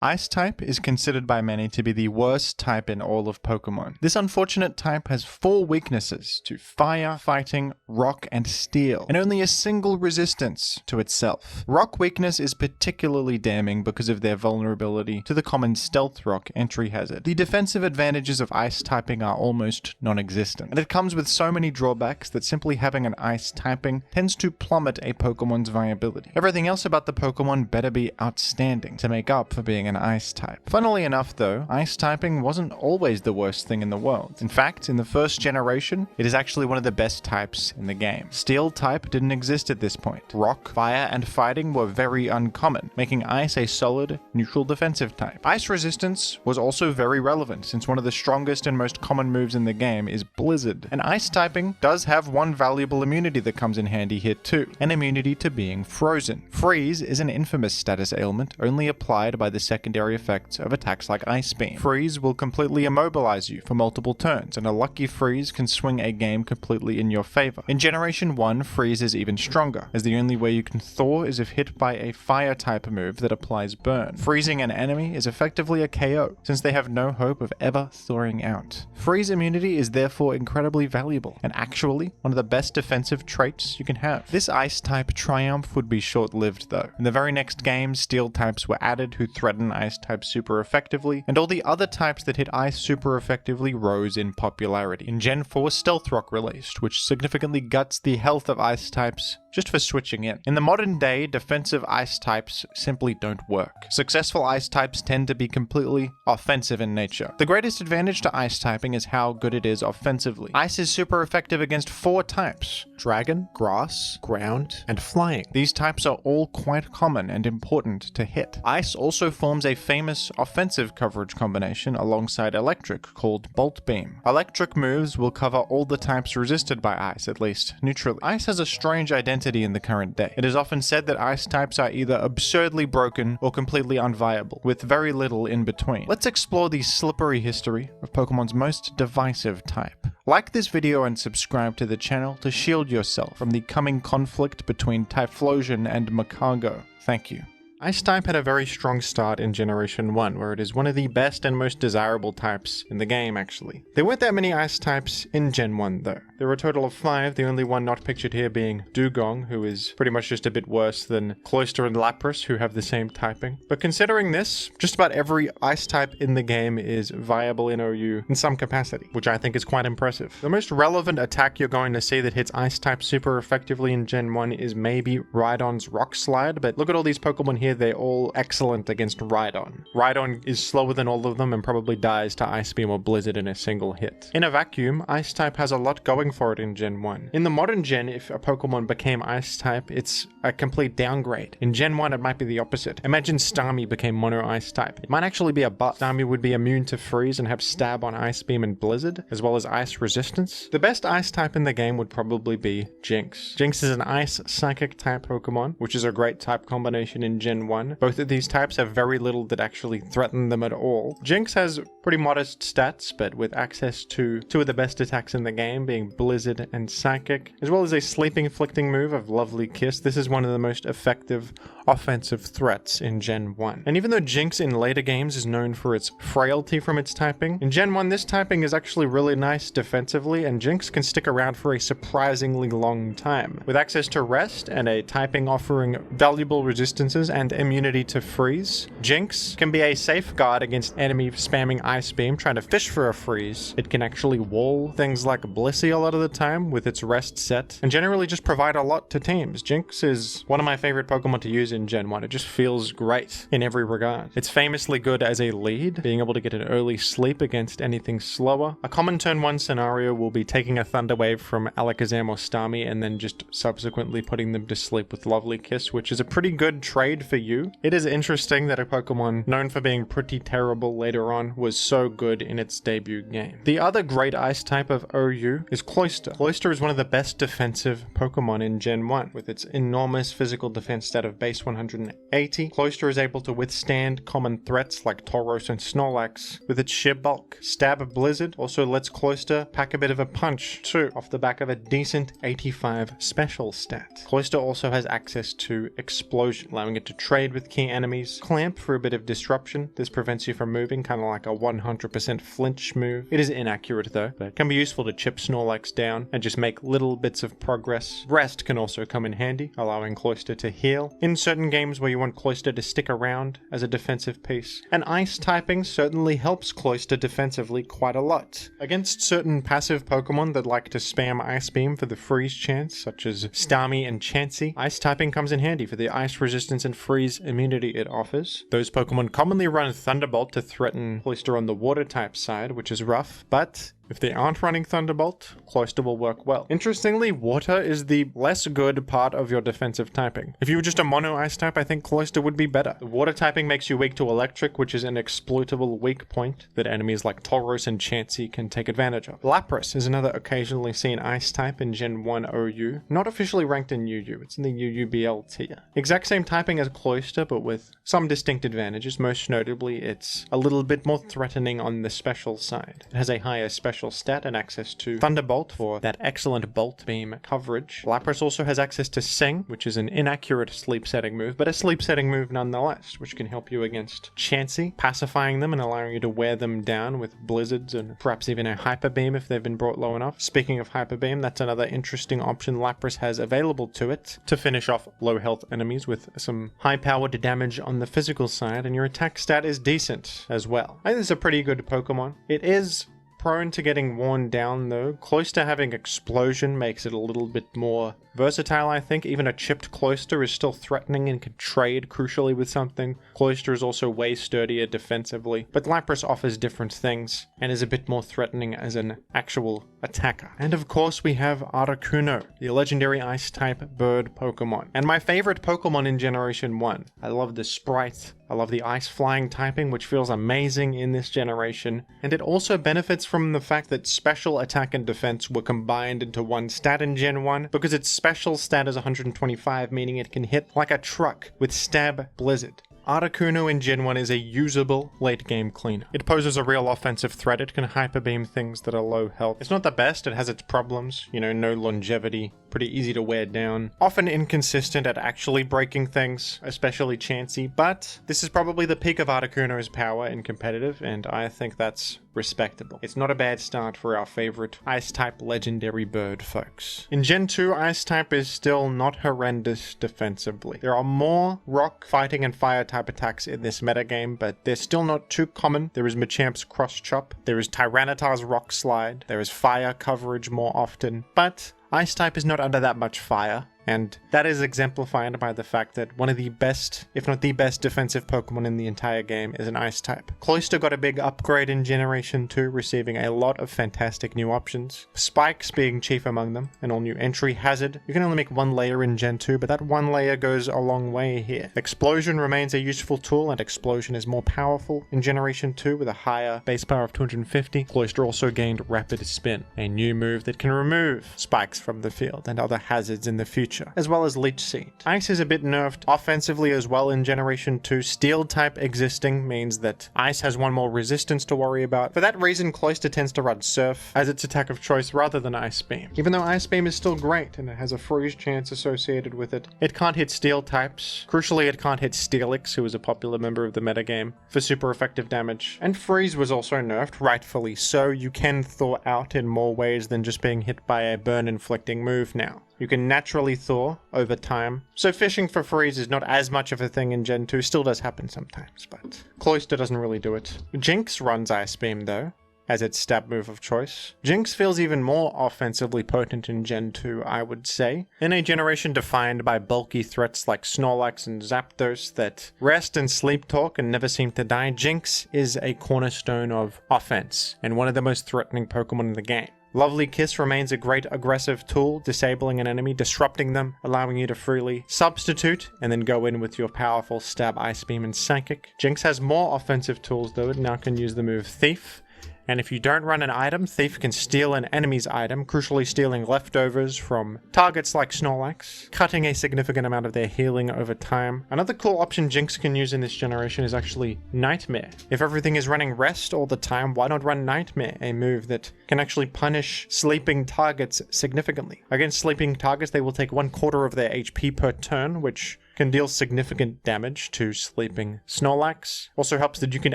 Ice type is considered by many to be the worst type in all of Pokemon. This unfortunate type has 4 weaknesses to fire, fighting, rock, and steel, and only a single resistance to itself. Rock weakness is particularly damning because of their vulnerability to the common stealth rock entry hazard. The defensive advantages of ice typing are almost non-existent, and it comes with so many drawbacks that simply having an ice typing tends to plummet a Pokemon's viability. Everything else about the Pokemon better be outstanding to make up for being an ice type. Funnily enough though, ice typing wasn't always the worst thing in the world. In fact, in the first generation, it is actually one of the best types in the game. Steel type didn't exist at this point. Rock, fire, and fighting were very uncommon, making ice a solid, neutral defensive type. Ice resistance was also very relevant, since one of the strongest and most common moves in the game is Blizzard. And ice typing does have one valuable immunity that comes in handy here too, an immunity to being frozen. Freeze is an infamous status ailment only applied by the secondary effects of attacks like Ice Beam. Freeze will completely immobilize you for multiple turns, and a lucky freeze can swing a game completely in your favor. In Generation 1, freeze is even stronger, as the only way you can thaw is if hit by a fire type move that applies burn. Freezing an enemy is effectively a KO, since they have no hope of ever thawing out. Freeze immunity is therefore incredibly valuable, and actually one of the best defensive traits you can have. This ice type triumph would be short-lived though. In the very next game, steel types were added who threaten ice types super effectively, and all the other types that hit ice super effectively rose in popularity. In Gen 4, Stealth Rock released, which significantly guts the health of ice types just for switching in. In the modern day, defensive ice types simply don't work. Successful ice types tend to be completely offensive in nature. The greatest advantage to ice typing is how good it is offensively. Ice is super effective against 4 types: dragon, grass, ground, and flying. These types are all quite common and important to hit. Ice also forms a famous offensive coverage combination alongside electric called Bolt Beam. Electric moves will cover all the types resisted by ice, at least neutrally. Ice has a strange identity in the current day. It is often said that ice types are either absurdly broken or completely unviable, with very little in between. Let's explore the slippery history of Pokemon's most divisive type. Like this video and subscribe to the channel to shield yourself from the coming conflict between Typhlosion and Magcargo. Thank you. Ice type had a very strong start in Generation 1, where it is one of the best and most desirable types in the game actually. There weren't that many ice types in Gen 1 though. There were a total of 5, the only one not pictured here being Dugong, who is pretty much just a bit worse than Cloyster and Lapras, who have the same typing. But considering this, just about every ice type in the game is viable in OU in some capacity, which I think is quite impressive. The most relevant attack you're going to see that hits ice type super effectively in Gen 1 is maybe Rhydon's Rock Slide, but look at all these Pokemon here, they're all excellent against Rhydon. Rhydon is slower than all of them and probably dies to Ice Beam or Blizzard in a single hit. In a vacuum, Ice type has a lot going for it in Gen 1. In the modern gen, if a Pokemon became Ice type, it's a complete downgrade. In Gen 1, it might be the opposite. Imagine Starmie became Mono Ice type. It might actually be a buff. Starmie would be immune to Freeze and have Stab on Ice Beam and Blizzard, as well as Ice Resistance. The best Ice type in the game would probably be Jynx. Jynx is an Ice Psychic type Pokemon, which is a great type combination in Gen 1. Both of these types have very little that actually threaten them at all. Jynx has pretty modest stats, but with access to 2 of the best attacks in the game, being Blizzard and Psychic, as well as a sleep inflicting move of Lovely Kiss, this is one of the most effective offensive threats in Gen 1. And even though Jynx in later games is known for its frailty from its typing, in Gen 1 this typing is actually really nice defensively, and Jynx can stick around for a surprisingly long time. With access to Rest and a typing offering valuable resistances and immunity to Freeze, Jynx can be a safeguard against enemy spamming Ice Beam trying to fish for a freeze. It can actually wall things like Blissey a lot of the time with its Rest set, and generally just provide a lot to teams. Jynx is one of my favorite Pokemon to use in Gen 1. It just feels great in every regard. It's famously good as a lead, being able to get an early sleep against anything slower. A common turn 1 scenario will be taking a Thunder Wave from Alakazam or Starmie and then just subsequently putting them to sleep with Lovely Kiss, which is a pretty good trade for you. It is interesting that a Pokemon known for being pretty terrible later on was so good in its debut game. The other great ice type of OU is Cloyster. Cloyster is one of the best defensive Pokemon in Gen 1. With its enormous physical defense stat of base 180, Cloyster is able to withstand common threats like Tauros and Snorlax with its sheer bulk. Stab Blizzard also lets Cloyster pack a bit of a punch too, off the back of a decent 85 special stat. Cloyster also has access to Explosion, allowing it to trade with key enemies. Clamp for a bit of disruption. This prevents you from moving, kind of like a 100% flinch move. It is inaccurate though, but it can be useful to chip Snorlax down and just make little bits of progress. Rest can also come in handy, allowing Cloyster to heal in certain games where you want Cloyster to stick around as a defensive piece. And ice typing certainly helps Cloyster defensively quite a lot. Against certain passive Pokemon that like to spam Ice Beam for the freeze chance, such as Starmie and Chansey, ice typing comes in handy for the ice resistance and freeze immunity it offers. Those Pokemon commonly run Thunderbolt to threaten Cloyster on the water type side, which is rough, but if they aren't running Thunderbolt, Cloyster will work well. Interestingly, water is the less good part of your defensive typing. If you were just a mono ice type, I think Cloyster would be better. The water typing makes you weak to electric, which is an exploitable weak point that enemies like Tauros and Chansey can take advantage of. Lapras is another occasionally seen ice type in Gen 1 OU. Not officially ranked in UU, it's in the UUBL tier. Exact same typing as Cloyster, but with some distinct advantages. Most notably, it's a little bit more threatening on the special side. It has a higher special stat and access to Thunderbolt for that excellent Bolt Beam coverage. Lapras also has access to Sing, which is an inaccurate sleep setting move, but a sleep setting move nonetheless, which can help you against Chansey, pacifying them and allowing you to wear them down with blizzards and perhaps even a Hyper Beam if they've been brought low enough. Speaking of Hyper Beam, that's another interesting option Lapras has available to it to finish off low health enemies with some high powered damage on the physical side, and your attack stat is decent as well. I think it's a pretty good Pokemon. It is prone to getting worn down though. Cloyster having Explosion makes it a little bit more versatile, I think. Even a chipped Cloyster is still threatening and can trade crucially with something. Cloyster is also way sturdier defensively, but Lapras offers different things and is a bit more threatening as an actual attacker. And of course we have Articuno, the legendary ice type bird Pokemon. And my favorite Pokemon in Generation 1. I love the sprite. I love the ice flying typing, which feels amazing in this generation. And it also benefits from the fact that special attack and defense were combined into one stat in Gen 1, because its special stat is 125, meaning it can hit like a truck with Stab Blizzard. Articuno in Gen 1 is a usable late-game cleaner. It poses a real offensive threat. It can Hyper Beam things that are low health. It's not the best, it has its problems, you know, no longevity, pretty easy to wear down, often inconsistent at actually breaking things, especially Chansey, but this is probably the peak of Articuno's power in competitive, and I think that's respectable. It's not a bad start for our favorite Ice-type legendary bird folks. In Gen 2, Ice-type is still not horrendous defensively. There are more rock, fighting, and fire-type attacks in this metagame, but they're still not too common. There is Machamp's Cross Chop, there is Tyranitar's Rock Slide, there is fire coverage more often, but Ice-type is not under that much fire, and that is exemplified by the fact that one of the best, if not the best, defensive Pokemon in the entire game is an Ice type. Cloyster got a big upgrade in Generation 2, receiving a lot of fantastic new options. Spikes being chief among them, an all-new entry hazard. You can only make one layer in Gen 2, but that one layer goes a long way here. Explosion remains a useful tool, and Explosion is more powerful in Generation 2 with a higher base power of 250. Cloyster also gained Rapid Spin, a new move that can remove spikes from the field and other hazards in the future, as well as Leech Seed. Ice is a bit nerfed offensively as well in Generation 2. Steel type existing means that Ice has one more resistance to worry about. For that reason, Cloyster tends to run Surf as its attack of choice rather than Ice Beam. Even though Ice Beam is still great and it has a freeze chance associated with it, it can't hit Steel types. Crucially, it can't hit Steelix, who is a popular member of the metagame, for super effective damage. And Freeze was also nerfed, rightfully so. You can thaw out in more ways than just being hit by a burn-inflicting move now. You can naturally thaw over time, so fishing for freeze is not as much of a thing in Gen 2, still does happen sometimes, but Cloyster doesn't really do it. Jinx runs Ice Beam though, as its stab move of choice. Jinx feels even more offensively potent in Gen 2, I would say. In a generation defined by bulky threats like Snorlax and Zapdos that rest and sleep talk and never seem to die, Jinx is a cornerstone of offense, and one of the most threatening Pokemon in the game. Lovely Kiss remains a great aggressive tool, disabling an enemy, disrupting them, allowing you to freely substitute, and then go in with your powerful Stab, Ice Beam, and Psychic. Jinx has more offensive tools though. It now can use the move Thief, and if you don't run an item, Thief can steal an enemy's item, crucially stealing leftovers from targets like Snorlax, cutting a significant amount of their healing over time. Another cool option Jinx can use in this generation is actually Nightmare. If everything is running Rest all the time, why not run Nightmare, a move that can actually punish sleeping targets significantly. Against sleeping targets, they will take 1/4 of their HP per turn, which can deal significant damage to sleeping Snorlax. Also helps that you can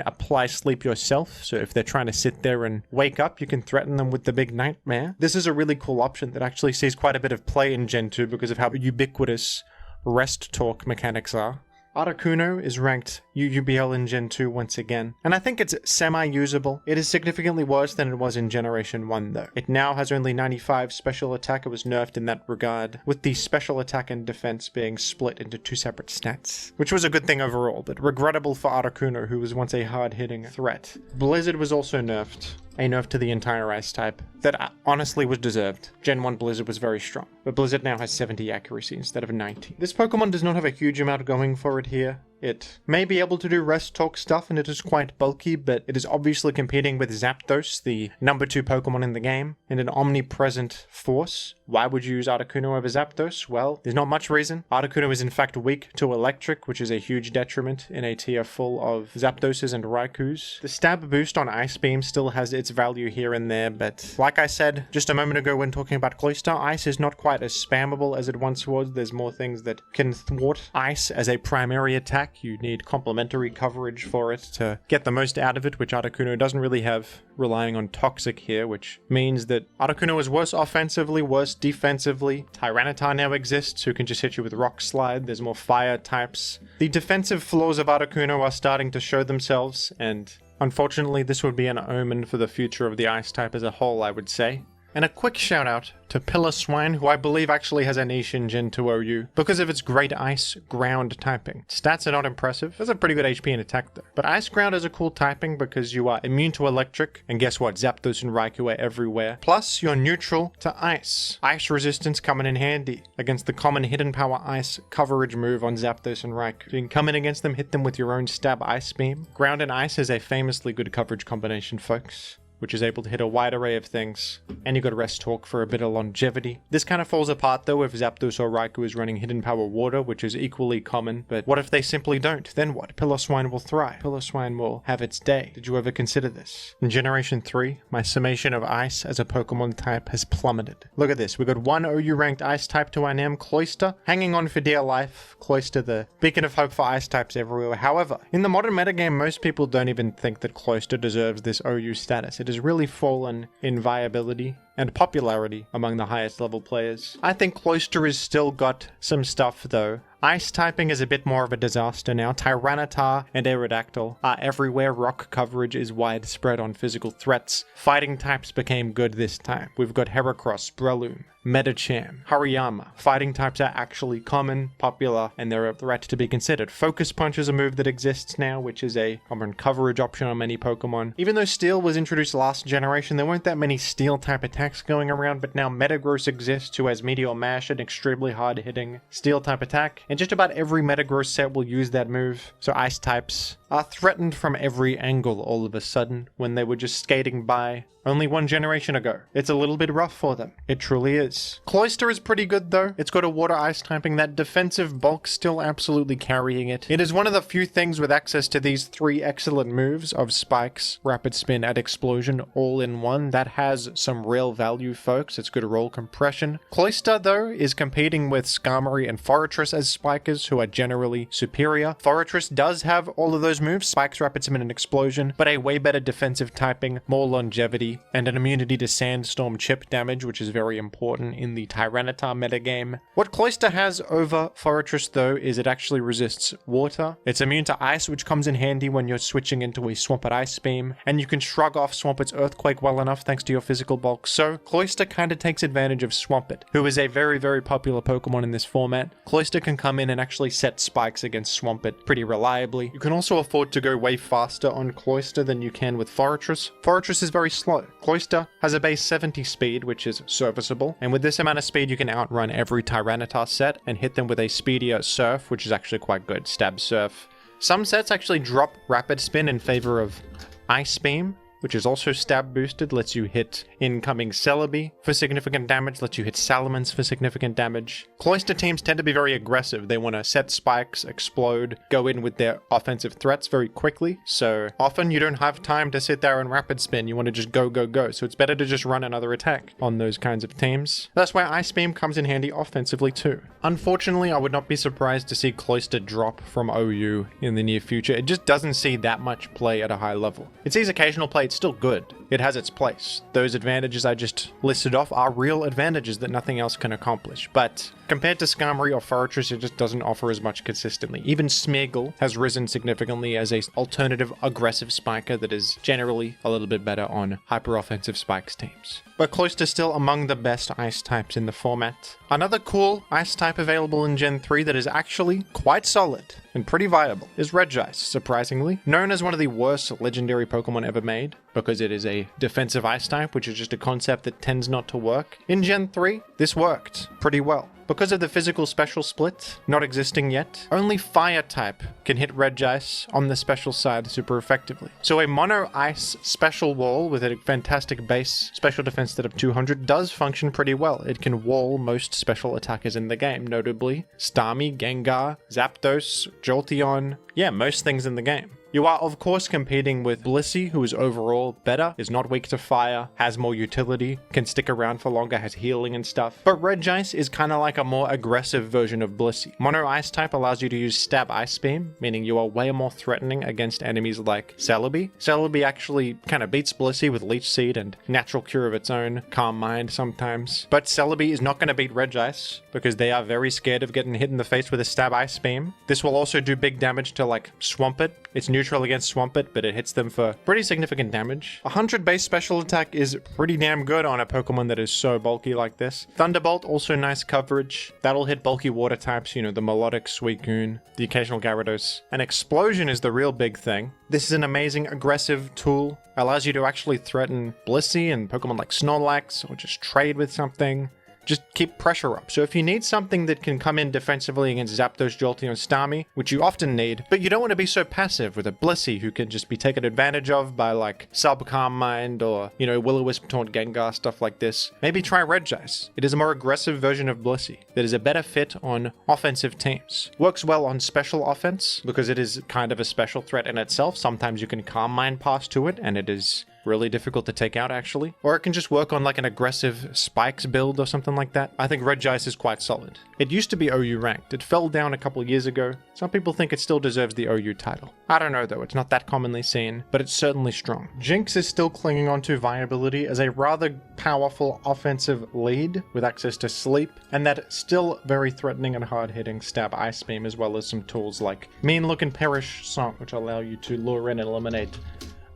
apply sleep yourself, so if they're trying to sit there and wake up, you can threaten them with the big nightmare. This is a really cool option that actually sees quite a bit of play in Gen 2 because of how ubiquitous rest talk mechanics are. Articuno is ranked UUBL in Gen 2 once again, and I think it's semi-usable. It is significantly worse than it was in Generation 1 though. It now has only 95 special attack. It was nerfed in that regard, with the special attack and defense being split into 2 separate stats, which was a good thing overall, but regrettable for Articuno, who was once a hard-hitting threat. Blizzard was also nerfed. A nerf to the entire ice type that honestly was deserved. Gen 1 Blizzard was very strong, but Blizzard now has 70 accuracy instead of 90. This Pokemon does not have a huge amount going for it here. It may be able to do rest talk stuff, and it is quite bulky, but it is obviously competing with Zapdos, the number 2 Pokemon in the game, and an omnipresent force. Why would you use Articuno over Zapdos? Well, there's not much reason. Articuno is in fact weak to electric, which is a huge detriment in a tier full of Zapdoses and Raikus. The stab boost on Ice Beam still has its value here and there, but like I said just a moment ago when talking about Cloyster, Ice is not quite as spammable as it once was. There's more things that can thwart Ice as a primary attack. You need complementary coverage for it to get the most out of it, which Articuno doesn't really have, relying on Toxic here, which means that Articuno is worse offensively, worse defensively. Tyranitar now exists, who can just hit you with Rock Slide. There's more fire types. The defensive flaws of Articuno are starting to show themselves, and unfortunately this would be an omen for the future of the ice type as a whole, I would say. And a quick shout out to Piloswine, who I believe actually has a niche in Gen 2 OU because of its great ice ground typing. Stats are not impressive. There's a pretty good HP and attack though. But ice ground is a cool typing because you are immune to electric, and guess what? Zapdos and Raikou are everywhere. Plus, you're neutral to ice. Ice resistance coming in handy against the common hidden power ice coverage move on Zapdos and Raikou. You can come in against them, hit them with your own stab ice beam. Ground and ice is a famously good coverage combination, folks, which is able to hit a wide array of things, and you got Rest Talk for a bit of longevity. This kind of falls apart though if Zapdos or Raikou is running Hidden Power Water, which is equally common, but what if they simply don't? Then what? Piloswine will thrive. Piloswine will have its day. Did you ever consider this? In Generation 3, my summation of Ice as a Pokemon type has plummeted. Look at this, we got one OU ranked Ice type to our name, Cloyster, hanging on for dear life. Cloyster, the beacon of hope for Ice types everywhere. However, in the modern metagame, most people don't even think that Cloyster deserves this OU status. It has really fallen in viability and popularity among the highest level players. I think Cloyster has still got some stuff though. Ice typing is a bit more of a disaster now. Tyranitar and Aerodactyl are everywhere. Rock coverage is widespread on physical threats. Fighting types became good this time. We've got Heracross, Breloom, Medicham, Hariyama. Fighting types are actually common, popular, and they're a threat to be considered. Focus Punch is a move that exists now, which is a common coverage option on many Pokemon. Even though Steel was introduced last generation, there weren't that many Steel type attacks going around, but now Metagross exists, who has Meteor Mash, an extremely hard-hitting Steel type attack, and just about every Metagross set will use that move. So Ice types are threatened from every angle all of a sudden when they were just skating by only one generation ago. It's a little bit rough for them. It truly is. Cloyster is pretty good though. It's got a water ice typing. That defensive bulk still absolutely carrying it. It is one of the few things with access to these 3 excellent moves of Spikes, Rapid Spin, and Explosion all in one that has some real value, folks. It's good roll compression. Cloyster though is competing with Skarmory and Forretress as Spikers, who are generally superior. Forretress does have all of those moves, Spikes, Rapid Spin, and Explosion, but a way better defensive typing, more longevity, and an immunity to Sandstorm chip damage, which is very important in the Tyranitar metagame. What Cloyster has over Forretress though is it actually resists water. It's immune to ice, which comes in handy when you're switching into a Swampert Ice Beam, and you can shrug off Swampert's Earthquake well enough thanks to your physical bulk. So Cloyster kind of takes advantage of Swampert, who is a very, very popular Pokemon in this format. Cloyster can come in and actually set spikes against Swampert pretty reliably. You can also afford to go way faster on Cloyster than you can with Forretress. Forretress is very slow. Cloyster has a base 70 speed, which is serviceable, and with this amount of speed you can outrun every Tyranitar set and hit them with a speedier Surf, which is actually quite good. Stab Surf. Some sets actually drop Rapid Spin in favor of Ice Beam, which is also stab boosted, lets you hit incoming Celebi for significant damage, lets you hit Salamence for significant damage. Cloister teams tend to be very aggressive. They want to set spikes, explode, go in with their offensive threats very quickly. So often you don't have time to sit there and rapid spin. You want to just go, go, go. So it's better to just run another attack on those kinds of teams. That's why Ice Beam comes in handy offensively too. Unfortunately, I would not be surprised to see Cloister drop from OU in the near future. It just doesn't see that much play at a high level. It sees occasional play, it's still good. It has its place. Those advantages I just listed off are real advantages that nothing else can accomplish. But compared to Skarmory or Forretress, it just doesn't offer as much consistently. Even Smeargle has risen significantly as a alternative aggressive spiker that is generally a little bit better on hyper-offensive spikes teams. But Cloister's still among the best ice types in the format. Another cool ice type available in Gen 3 that is actually quite solid and pretty viable is Regice, surprisingly. Known as one of the worst legendary Pokemon ever made, because it is a defensive ice type, which is just a concept that tends not to work. In Gen 3, this worked pretty well. Because of the physical special split not existing yet, only fire type can hit Regice on the special side super effectively. So a mono ice special wall with a fantastic base special defense stat of 200 does function pretty well. It can wall most special attackers in the game, notably Starmie, Gengar, Zapdos, Jolteon, most things in the game. You are, of course, competing with Blissey, who is overall better, is not weak to fire, has more utility, can stick around for longer, has healing and stuff. But Regice is kind of like a more aggressive version of Blissey. Mono Ice type allows you to use Stab Ice Beam, meaning you are way more threatening against enemies like Celebi. Celebi actually kind of beats Blissey with Leech Seed and Natural Cure of its own, Calm Mind sometimes. But Celebi is not going to beat Regice, because they are very scared of getting hit in the face with a Stab Ice Beam. This will also do big damage to like Swampert. It's neutral against Swampert, but it hits them for pretty significant damage. 100 base special attack is pretty damn good on a Pokemon that is so bulky like this. Thunderbolt, also nice coverage. That'll hit bulky water types, the Melodic, Suicune, the occasional Gyarados. And Explosion is the real big thing. This is an amazing aggressive tool. Allows you to actually threaten Blissey and Pokemon like Snorlax, or just trade with something. Just keep pressure up. So if you need something that can come in defensively against Zapdos, Jolteon, Starmie, which you often need, but you don't want to be so passive with a Blissey who can just be taken advantage of by like Calm Mind or, Will-O-Wisp, Taunt, Gengar, stuff like this, maybe try Regice. It is a more aggressive version of Blissey that is a better fit on offensive teams. Works well on special offense because it is kind of a special threat in itself. Sometimes you can Calm Mind pass to it and it is really difficult to take out, actually. Or it can just work on like an aggressive spikes build or something like that. I think Regice is quite solid. It used to be OU ranked. It fell down a couple years ago. Some people think it still deserves the OU title. I don't know though, it's not that commonly seen, but it's certainly strong. Jinx is still clinging on to viability as a rather powerful offensive lead with access to sleep, and that still very threatening and hard-hitting Stab Ice Beam, as well as some tools like Mean Look and Perish Song, which allow you to lure in and eliminate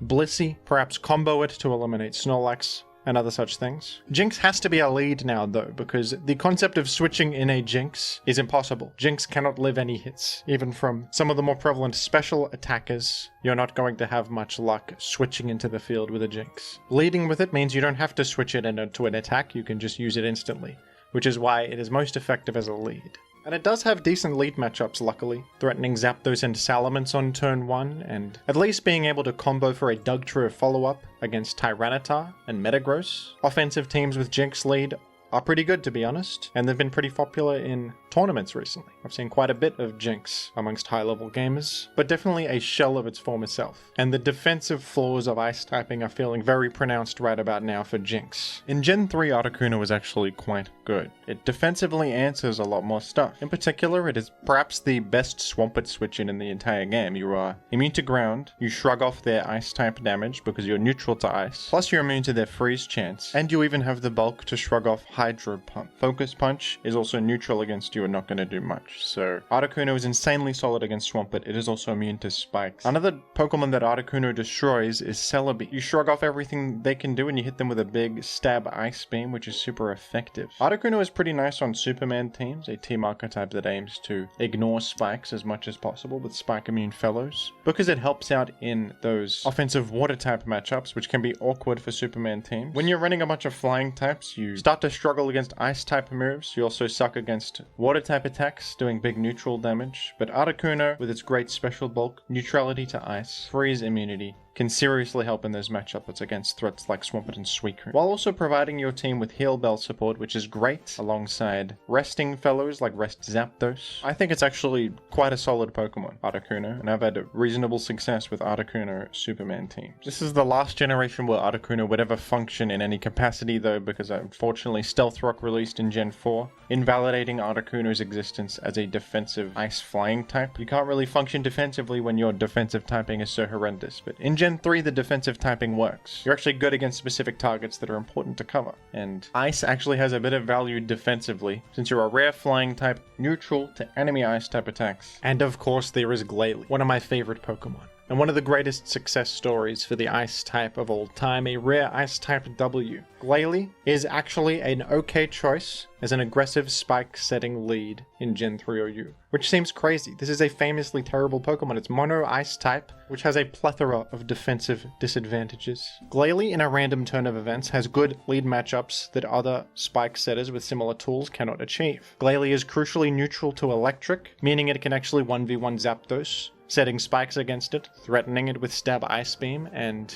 Blissey, perhaps combo it to eliminate Snorlax, and other such things. Jinx has to be a lead now though, because the concept of switching in a Jinx is impossible. Jinx cannot live any hits. Even from some of the more prevalent special attackers, you're not going to have much luck switching into the field with a Jinx. Leading with it means you don't have to switch it into an attack, you can just use it instantly, which is why it is most effective as a lead. And it does have decent lead matchups, luckily, threatening Zapdos and Salamence on turn 1, and at least being able to combo for a Dugtrio follow-up against Tyranitar and Metagross. Offensive teams with Jinx lead are pretty good, to be honest, and they've been pretty popular in tournaments recently. I've seen quite a bit of Jinx amongst high-level gamers, but definitely a shell of its former self. And the defensive flaws of ice typing are feeling very pronounced right about now for Jinx. In Gen 3, Articuno was actually quite good. It defensively answers a lot more stuff. In particular, it is perhaps the best Swampert switch-in the entire game. You are immune to ground, you shrug off their ice-type damage because you're neutral to ice, plus you're immune to their freeze chance, and you even have the bulk to shrug off Hydro Pump. Focus Punch is also neutral against you and not going to do much, so Articuno is insanely solid against Swampert. It is also immune to spikes. Another Pokemon that Articuno destroys is Celebi. You shrug off everything they can do and you hit them with a big Stab Ice Beam, which is super effective. Articuno is pretty nice on Superman teams, a team archetype that aims to ignore spikes as much as possible with spike immune fellows, because it helps out in those offensive water type matchups, which can be awkward for Superman teams. When you're running a bunch of flying types, you start to struggle against ice type moves. You also suck against water type attacks, doing big neutral damage, but Articuno, with its great special bulk, neutrality to ice, freeze immunity, can seriously help in those matchups against threats like Swampert and Suicune, while also providing your team with heal bell support, which is great alongside resting fellows like Rest Zapdos. I think it's actually quite a solid Pokemon, Articuno, and I've had reasonable success with Articuno Superman teams. This is the last generation where Articuno would ever function in any capacity though, because unfortunately Stealth Rock released in Gen 4, invalidating Articuno's existence as a defensive ice flying type. You can't really function defensively when your defensive typing is so horrendous, but in Gen 3 the defensive typing works. You're actually good against specific targets that are important to cover, and ice actually has a bit of value defensively, since you're a rare flying type neutral to enemy ice type attacks. And of course there is Glalie, one of my favorite Pokemon, and one of the greatest success stories for the ice type of all time, a rare ice type W. Glalie is actually an okay choice as an aggressive spike setting lead in Gen 3 OU, which seems crazy. This is a famously terrible Pokemon. It's mono ice type, which has a plethora of defensive disadvantages. Glalie in a random turn of events has good lead matchups that other spike setters with similar tools cannot achieve. Glalie is crucially neutral to electric, meaning it can actually 1v1 Zapdos, setting spikes against it, threatening it with Stab Ice Beam, and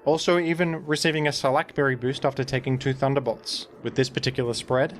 also even receiving a Salackberry boost after taking 2 Thunderbolts. With this particular spread,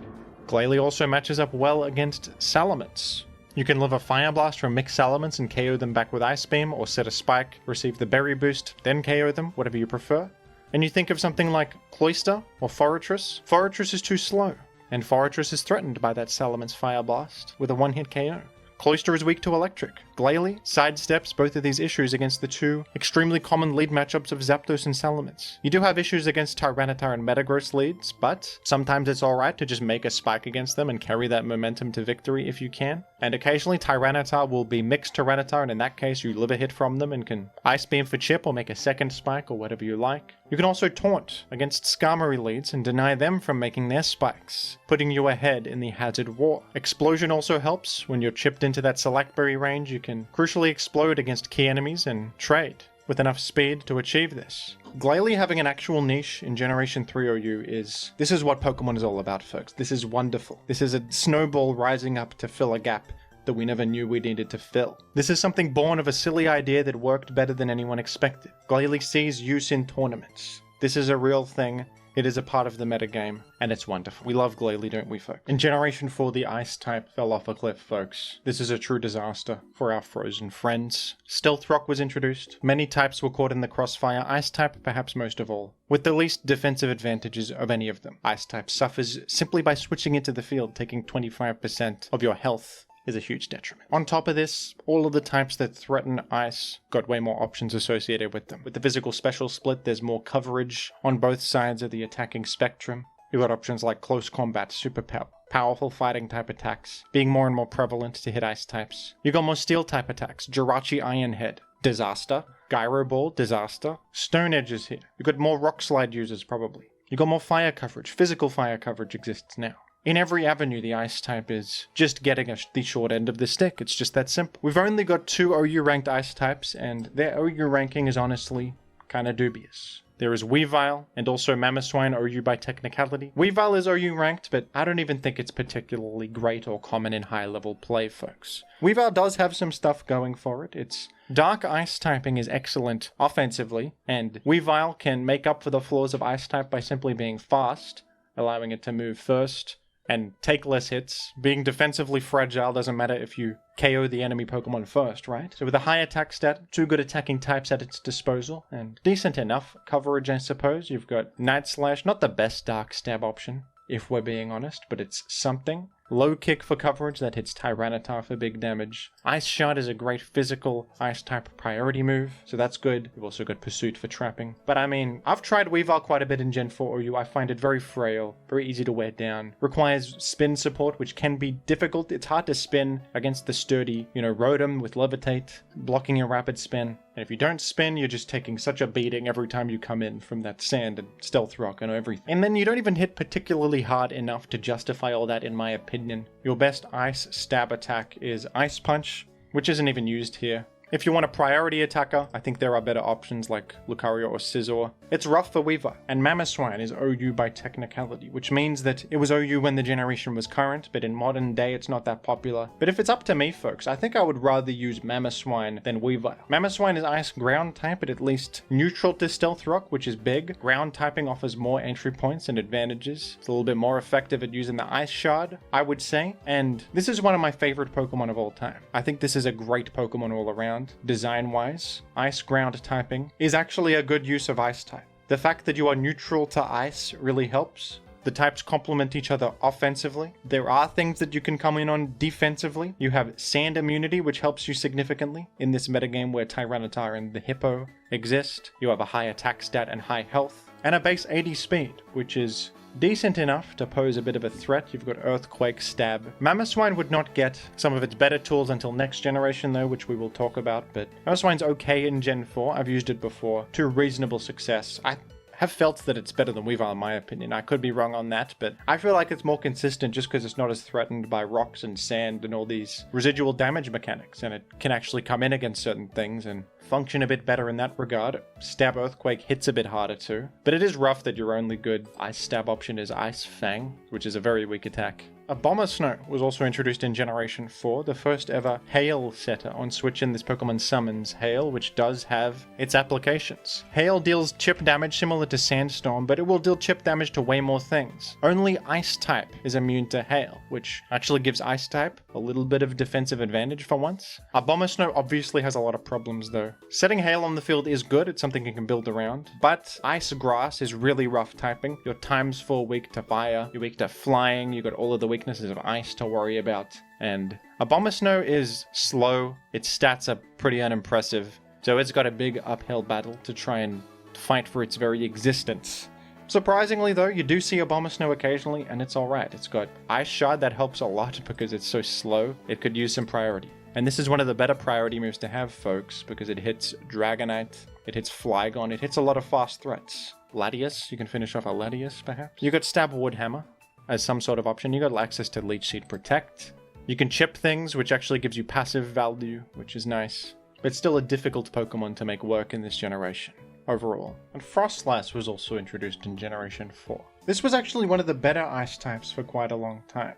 Glalie also matches up well against Salamence. You can live a Fire Blast from mixed Salamence and KO them back with Ice Beam, or set a Spike, receive the Berry boost, then KO them, whatever you prefer. And you think of something like Cloyster or Forretress. Forretress is too slow, and Forretress is threatened by that Salamence Fire Blast with a one-hit KO. Cloyster is weak to electric. Glalie sidesteps both of these issues against the two extremely common lead matchups of Zapdos and Salamence. You do have issues against Tyranitar and Metagross leads, but sometimes it's alright to just make a spike against them and carry that momentum to victory if you can. And occasionally Tyranitar will be mixed Tyranitar, and in that case you live a hit from them and can Ice Beam for chip or make a second spike or whatever you like. You can also taunt against Skarmory leads and deny them from making their spikes, putting you ahead in the hazard war. Explosion also helps. When you're chipped into that Salackberry range, you can crucially explode against key enemies and trade with enough speed to achieve this. Glalie having an actual niche in Generation 3 OU this is what Pokemon is all about, folks. This is wonderful. This is a snowball rising up to fill a gap that we never knew we needed to fill. This is something born of a silly idea that worked better than anyone expected. Glalie sees use in tournaments. This is a real thing. It is a part of the metagame, and it's wonderful. We love Glalie, don't we, folks? In Generation 4, the Ice type fell off a cliff, folks. This is a true disaster for our frozen friends. Stealth Rock was introduced. Many types were caught in the crossfire. Ice type, perhaps most of all, with the least defensive advantages of any of them. Ice type suffers simply by switching into the field, taking 25% of your health is a huge detriment. On top of this, all of the types that threaten ice got way more options associated with them. With the physical special split, there's more coverage on both sides of the attacking spectrum. You've got options like close combat, super powerful fighting type attacks, being more and more prevalent to hit ice types. You got more steel type attacks, Jirachi Iron Head, disaster. Gyro Ball, disaster. Stone Edge is here. You got more Rock Slide users probably. You got more fire coverage, physical fire coverage exists now. In every avenue, the ice type is just getting the short end of the stick. It's just that simple. We've only got 2 OU ranked ice types, and their OU ranking is honestly kind of dubious. There is Weavile, and also Mamoswine OU by technicality. Weavile is OU ranked, but I don't even think it's particularly great or common in high-level play, folks. Weavile does have some stuff going for it. Its Dark Ice typing is excellent offensively, and Weavile can make up for the flaws of ice type by simply being fast, allowing it to move first and take less hits. Being defensively fragile doesn't matter if you KO the enemy Pokemon first, right? So with a high attack stat, 2 good attacking types at its disposal, and decent enough coverage, I suppose. You've got Night Slash, not the best Dark Stab option, if we're being honest, but it's something. Low Kick for coverage that hits Tyranitar for big damage. Ice Shot is a great physical ice type priority move, so that's good. You've also got Pursuit for trapping. But I mean, I've tried Weavile quite a bit in Gen 4 OU. I find it very frail, very easy to wear down. Requires spin support, which can be difficult. It's hard to spin against the sturdy, Rotom with Levitate, blocking your rapid spin. And if you don't spin, you're just taking such a beating every time you come in from that sand and Stealth Rock and everything. And then you don't even hit particularly hard enough to justify all that, in my opinion. Your best ice stab attack is Ice Punch, which isn't even used here. If you want a priority attacker, I think there are better options like Lucario or Scizor. It's rough for Weaver, and Mamoswine is OU by technicality, which means that it was OU when the generation was current, but in modern day it's not that popular. But if it's up to me, folks, I think I would rather use Mamoswine than Weavile. Mamoswine is Ice Ground type, but at least neutral to Stealth Rock, which is big. Ground typing offers more entry points and advantages. It's a little bit more effective at using the Ice Shard, I would say, and this is one of my favorite Pokemon of all time. I think this is a great Pokemon all around, design-wise. Ice Ground typing is actually a good use of Ice type. The fact that you are neutral to Ice really helps. The types complement each other offensively. There are things that you can come in on defensively. You have Sand immunity, which helps you significantly in this metagame where Tyranitar and the Hippo exist. You have a high attack stat and high health, and a base 80 speed, which is decent enough to pose a bit of a threat. You've got Earthquake, Stab. Mamoswine would not get some of its better tools until next generation though, which we will talk about, but Mamoswine's okay in Gen 4. I've used it before to reasonable success. I have felt that it's better than Weavile in my opinion. I could be wrong on that, but I feel like it's more consistent just because it's not as threatened by rocks and sand and all these residual damage mechanics, and it can actually come in against certain things and function a bit better in that regard. Stab Earthquake hits a bit harder too, but it is rough that your only good Ice Stab option is Ice Fang, which is a very weak attack. Abomasnow was also introduced in Generation 4, the first ever Hail setter. On Switch in this Pokemon summons Hail, which does have its applications. Hail deals chip damage similar to Sandstorm, but it will deal chip damage to way more things. Only Ice type is immune to Hail, which actually gives Ice type a little bit of defensive advantage for once. Abomasnow obviously has a lot of problems though. Setting Hail on the field is good, it's something you can build around, but Ice Grass is really rough typing. Your times 4 weak to fire, you're weak to flying, you got all of the weaknesses of Ice to worry about, and Abomasnow is slow, its stats are pretty unimpressive, so it's got a big uphill battle to try and fight for its very existence. Surprisingly though, you do see Abomasnow occasionally, and it's alright. It's got Ice Shard that helps a lot because it's so slow, it could use some priority. And this is one of the better priority moves to have, folks, because it hits Dragonite, it hits Flygon, it hits a lot of fast threats. Latias, you can finish off a Latias perhaps. You got Stab Woodhammer as some sort of option. You got access to Leech Seed Protect. You can chip things, which actually gives you passive value, which is nice. But still a difficult Pokemon to make work in this generation, overall. And Frostlass was also introduced in Generation 4. This was actually one of the better Ice types for quite a long time.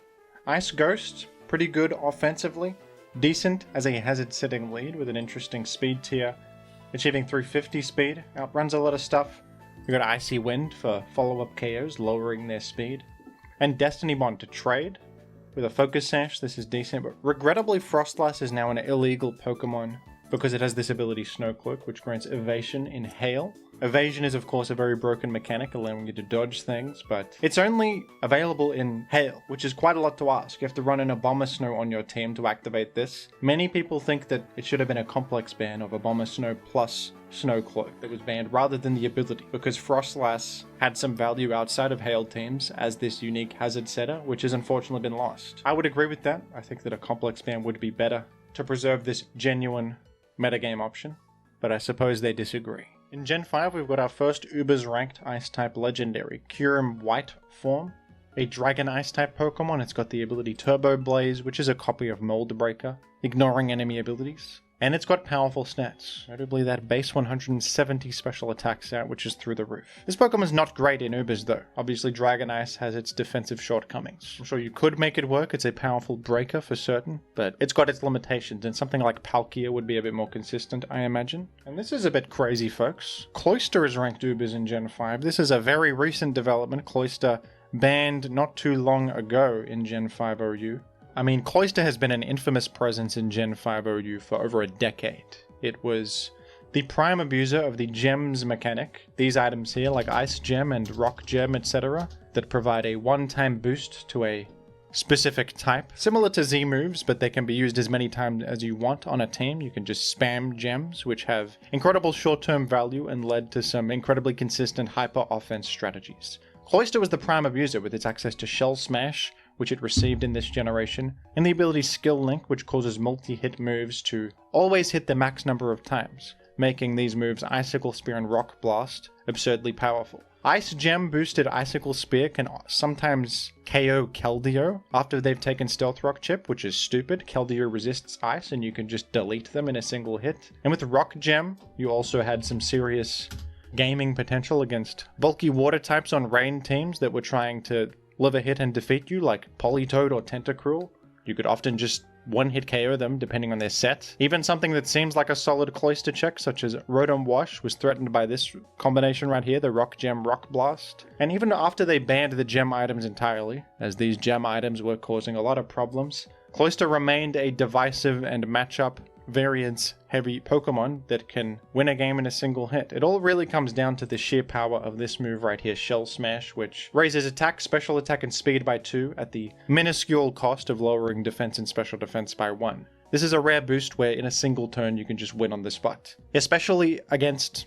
Ice Ghost, pretty good offensively. Decent as a hazard setting lead with an interesting speed tier. Achieving 350 speed, outruns a lot of stuff. You got Icy Wind for follow-up KOs, lowering their speed. And Destiny Bond to trade. With a Focus Sash, this is decent, but regrettably Frostlass is now an illegal Pokemon because it has this ability Snowcloak, which grants evasion in Hail. Evasion is of course a very broken mechanic, allowing you to dodge things, but it's only available in Hail, which is quite a lot to ask. You have to run an Abomasnow on your team to activate this. Many people think that it should have been a complex ban of Abomasnow plus Snowcloak that was banned rather than the ability, because Frostlass had some value outside of Hail teams as this unique hazard setter, which has unfortunately been lost. I would agree with that. I think that a complex ban would be better to preserve this genuine metagame option, but I suppose they disagree. In Gen 5, we've got our first Ubers ranked Ice-type legendary, Kyurem White form. A Dragon Ice-type Pokemon, it's got the ability Turbo Blaze, which is a copy of Mold Breaker, ignoring enemy abilities. And it's got powerful stats, notably that base 170 special attack stat, which is through the roof. This Pokemon's not great in Ubers though. Obviously Dragon Ice has its defensive shortcomings. I'm sure you could make it work, it's a powerful breaker for certain, but it's got its limitations, and something like Palkia would be a bit more consistent, I imagine. And this is a bit crazy, folks. Cloyster is ranked Ubers in Gen 5. This is a very recent development. Cloyster banned not too long ago in Gen 5 OU. I mean, Cloyster has been an infamous presence in Gen 5 OU for over a decade. It was the prime abuser of the gems mechanic, these items here like Ice Gem and Rock Gem, etc., that provide a one-time boost to a specific type, similar to Z moves, but they can be used as many times as you want on a team. You can just spam gems, which have incredible short-term value and led to some incredibly consistent hyper-offense strategies. Cloyster was the prime abuser with its access to Shell Smash, which it received in this generation, and the ability Skill Link, which causes multi-hit moves to always hit the max number of times, making these moves Icicle Spear and Rock Blast absurdly powerful. Ice Gem boosted Icicle Spear can sometimes KO Keldeo after they've taken Stealth Rock Chip, which is stupid. Keldeo resists ice and you can just delete them in a single hit. And with Rock Gem, you also had some serious gaming potential against bulky water types on rain teams that were trying to live a hit and defeat you, like Politoed or Tentacruel. You could often just one-hit KO them depending on their set. Even something that seems like a solid cloister check, such as Rotom Wash, was threatened by this combination right here, the Rock Gem Rock Blast. And even after they banned the gem items entirely, as these gem items were causing a lot of problems, Cloyster remained a divisive and matchup variance heavy Pokemon that can win a game in a single hit. It all really comes down to the sheer power of this move right here, Shell Smash, which raises attack, special attack, and speed by 2 at the minuscule cost of lowering defense and special defense by 1. This is a rare boost where in a single turn you can just win on the spot. Especially against,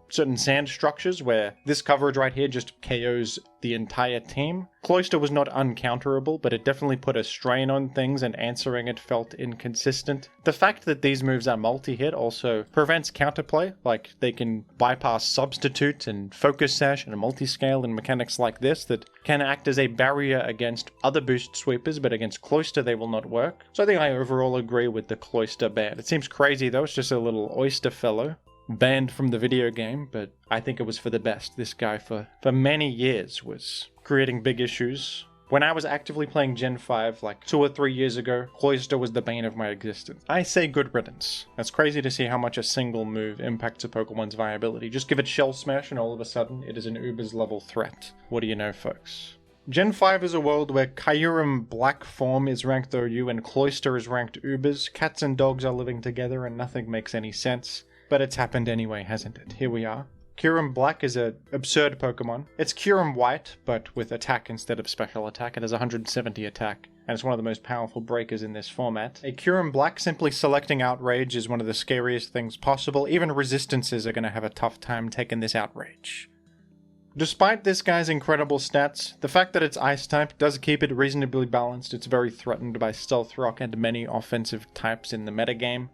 certain sand structures where this coverage right here just KOs the entire team. Cloyster was not uncounterable, but it definitely put a strain on things and answering it felt inconsistent. The fact that these moves are multi-hit also prevents counterplay, like they can bypass Substitute and Focus Sash and Multiscale and mechanics like this that can act as a barrier against other boost sweepers, but against Cloyster they will not work. So I think I overall agree with the Cloyster ban. It seems crazy though, it's just a little oyster fellow banned from the video game, but I think it was for the best. This guy for many years was creating big issues. When I was actively playing Gen 5 like 2 or 3 years ago, Cloyster was the bane of my existence. I say good riddance. It's crazy to see how much a single move impacts a Pokemon's viability. Just give it Shell Smash and all of a sudden it is an Uber's level threat. What do you know, folks? Gen 5 is a world where Kyurem Black form is ranked OU and Cloyster is ranked Ubers. Cats and dogs are living together and nothing makes any sense. But it's happened anyway, hasn't it? Here we are. Kyurem Black is an absurd Pokemon. It's Kyurem White, but with attack instead of special attack. It has 170 attack, and it's one of the most powerful breakers in this format. A Kyurem Black simply selecting Outrage is one of the scariest things possible. Even resistances are going to have a tough time taking this Outrage. Despite this guy's incredible stats, the fact that it's Ice type does keep it reasonably balanced. It's very threatened by Stealth Rock and many offensive types in the metagame.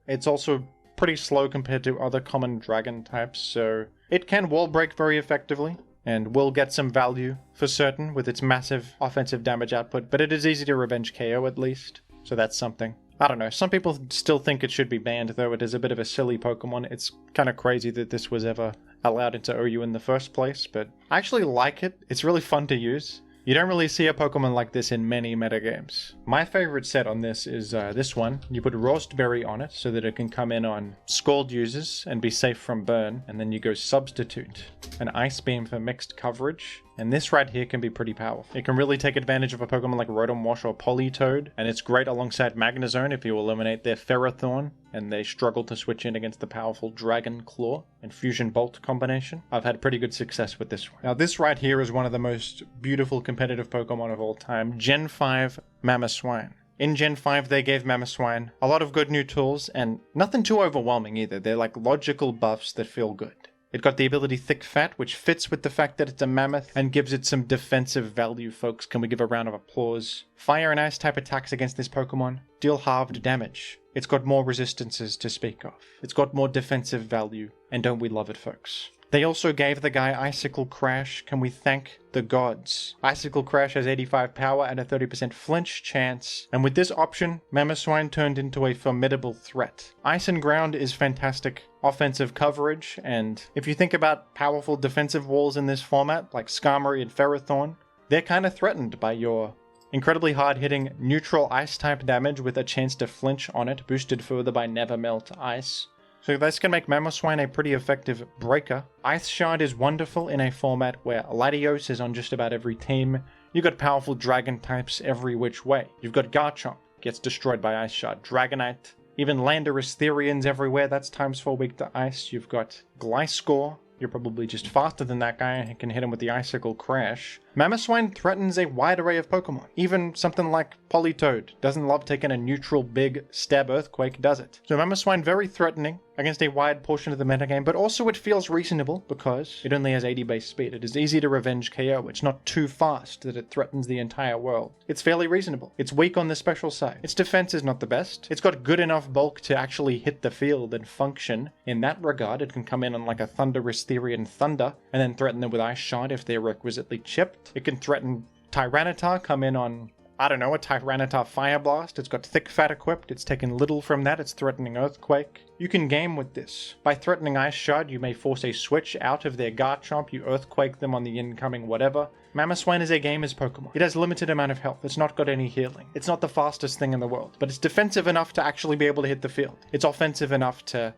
It's also pretty slow compared to other common dragon types, so it can wall break very effectively and will get some value for certain with its massive offensive damage output, but it is easy to revenge KO at least, so that's something. I don't know, some people still think it should be banned, though it is a bit of a silly Pokemon. It's kind of crazy that this was ever allowed into OU in the first place, but I actually like it. It's really fun to use. You don't really see a Pokemon like this in many metagames. My favorite set on this is this one. You put Roastberry on it so that it can come in on Scald users and be safe from burn, and then you go Substitute, an Ice Beam for mixed coverage. And this right here can be pretty powerful. It can really take advantage of a Pokemon like Rotom Wash or Politoed, and it's great alongside Magnezone if you eliminate their Ferrothorn and they struggle to switch in against the powerful Dragon Claw and Fusion Bolt combination. I've had pretty good success with this one. Now this right here is one of the most beautiful competitive Pokemon of all time, Gen 5 Mamoswine. In Gen 5 they gave Mamoswine a lot of good new tools and nothing too overwhelming either. They're like logical buffs that feel good. It got the ability Thick Fat, which fits with the fact that it's a mammoth and gives it some defensive value, folks. Can we give a round of applause? Fire and Ice type attacks against this Pokemon deal halved damage. It's got more resistances to speak of. It's got more defensive value, and don't we love it, folks? They also gave the guy Icicle Crash. Can we thank the gods? Icicle Crash has 85 power and a 30% flinch chance. And with this option, Mamoswine turned into a formidable threat. Ice and Ground is fantastic offensive coverage. And if you think about powerful defensive walls in this format, like Skarmory and Ferrothorn, they're kind of threatened by your incredibly hard-hitting neutral Ice type damage with a chance to flinch on it, boosted further by Never Melt Ice. So this can make Mamoswine a pretty effective breaker. Ice Shard is wonderful in a format where Latios is on just about every team. You've got powerful dragon types every which way. You've got Garchomp, gets destroyed by Ice Shard. Dragonite, even Landorus Therians everywhere, that's ×4 weak to ice. You've got Gliscor, you're probably just faster than that guy and can hit him with the Icicle Crash. Mamoswine threatens a wide array of Pokemon. Even something like Politoed doesn't love taking a neutral big stab Earthquake, does it? So Mamoswine very threatening, against a wide portion of the metagame, but also it feels reasonable because it only has 80 base speed. It is easy to revenge KO. It's not too fast that it threatens the entire world. It's fairly reasonable. It's weak on the special side. Its defense is not the best. It's got good enough bulk to actually hit the field and function. In that regard, it can come in on like a Thunderous Therian Thunder and then threaten them with Ice Shard if they're requisitely chipped. It can threaten Tyranitar, come in on, I don't know, a Tyranitar Fire Blast. It's got Thick Fat equipped. It's taken little from that. It's threatening Earthquake. You can game with this. By threatening Ice Shard, you may force a switch out of their Garchomp. You Earthquake them on the incoming whatever. Mamoswine is a gamer's Pokemon. It has limited amount of health. It's not got any healing. It's not the fastest thing in the world, but it's defensive enough to actually be able to hit the field. It's offensive enough to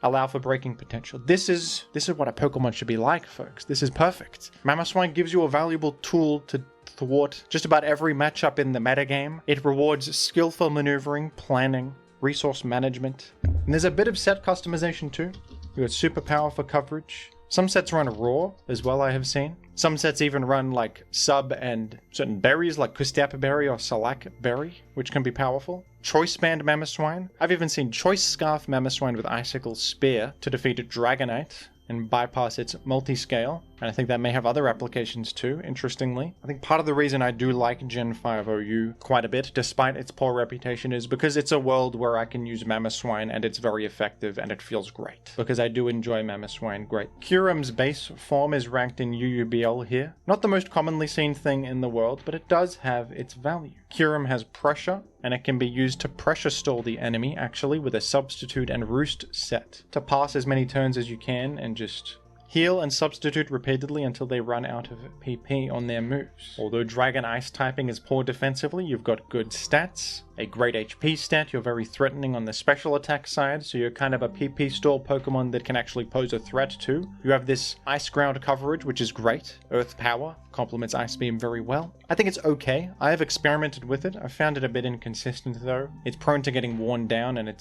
allow for breaking potential. This is what a Pokemon should be like, folks. This is perfect. Mamoswine gives you a valuable tool to thwart just about every matchup in the metagame. It rewards skillful maneuvering, planning, resource management. And there's a bit of set customization too. You got superpower for coverage. Some sets run raw as well, I have seen. Some sets even run like sub and certain berries like Kustap Berry or Salak Berry, which can be powerful. Choice Band Mamoswine. I've even seen Choice Scarf Mamoswine with Icicle Spear to defeat Dragonite and bypass its multi-scale. And I think that may have other applications too, interestingly. I think part of the reason I do like Gen 5 OU quite a bit, despite its poor reputation, is because it's a world where I can use Mamoswine and it's very effective and it feels great. Because I do enjoy Mamoswine great. Kyurem's base form is ranked in UUBL here. Not the most commonly seen thing in the world, but it does have its value. Kyurem has pressure, and it can be used to pressure stall the enemy, actually, with a substitute and roost set. To pass as many turns as you can and just heal and substitute repeatedly until they run out of PP on their moves. Although Dragon Ice typing is poor defensively, you've got good stats, a great HP stat, you're very threatening on the special attack side, so you're kind of a PP stall Pokemon that can actually pose a threat too. You have this Ice Ground coverage, which is great. Earth Power complements Ice Beam very well. I think it's okay. I have experimented with it. I found it a bit inconsistent though. It's prone to getting worn down and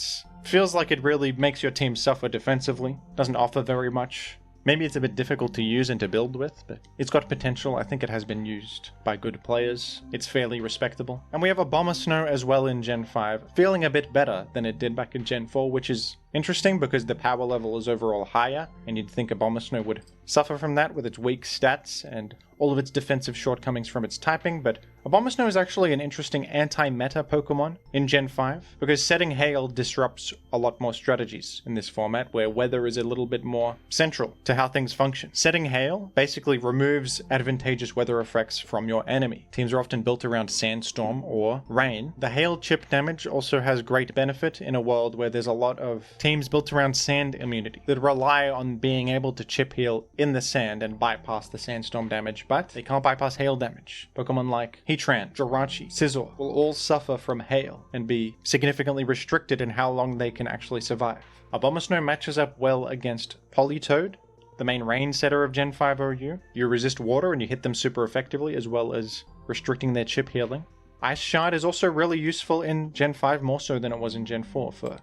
feels like it really makes your team suffer defensively. Doesn't offer very much. Maybe it's a bit difficult to use and to build with, but it's got potential. I think it has been used by good players. It's fairly respectable. And we have a Abomasnow as well in Gen 5, feeling a bit better than it did back in Gen 4, which is interesting because the power level is overall higher, and you'd think Abomasnow would suffer from that with its weak stats and all of its defensive shortcomings from its typing, but Abomasnow is actually an interesting anti-meta Pokemon in Gen 5, because setting Hail disrupts a lot more strategies in this format, where weather is a little bit more central to how things function. Setting Hail basically removes advantageous weather effects from your enemy. Teams are often built around Sandstorm or Rain. The Hail chip damage also has great benefit in a world where there's a lot of teams built around Sand immunity that rely on being able to chip heal in the sand and bypass the Sandstorm damage, but they can't bypass Hail damage. Pokemon like Heatran, Jirachi, Scizor will all suffer from Hail and be significantly restricted in how long they can actually survive. Abomasnow matches up well against Politoed, the main rain setter of Gen 5 OU. You resist water and you hit them super effectively, as well as restricting their chip healing. Ice Shard is also really useful in Gen 5, more so than it was in Gen 4, for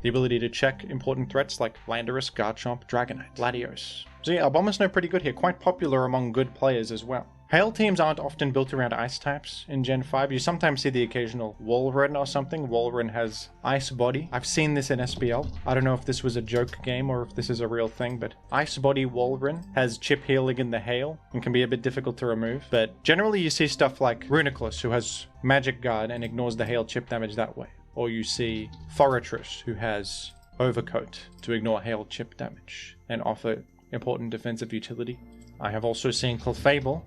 the ability to check important threats like Landorus, Garchomp, Dragonite, Latios. So yeah, Abomasnow pretty good here, quite popular among good players as well. Hail teams aren't often built around ice types in Gen 5. You sometimes see the occasional Walrein or something. Walrein has Ice Body. I've seen this in SPL. I don't know if this was a joke game or if this is a real thing, but Ice Body Walrein has chip healing in the Hail and can be a bit difficult to remove. But generally you see stuff like Runiculus, who has Magic Guard and ignores the Hail chip damage that way. Or you see Forretress, who has Overcoat to ignore Hail chip damage and offer important defensive utility. I have also seen Clefable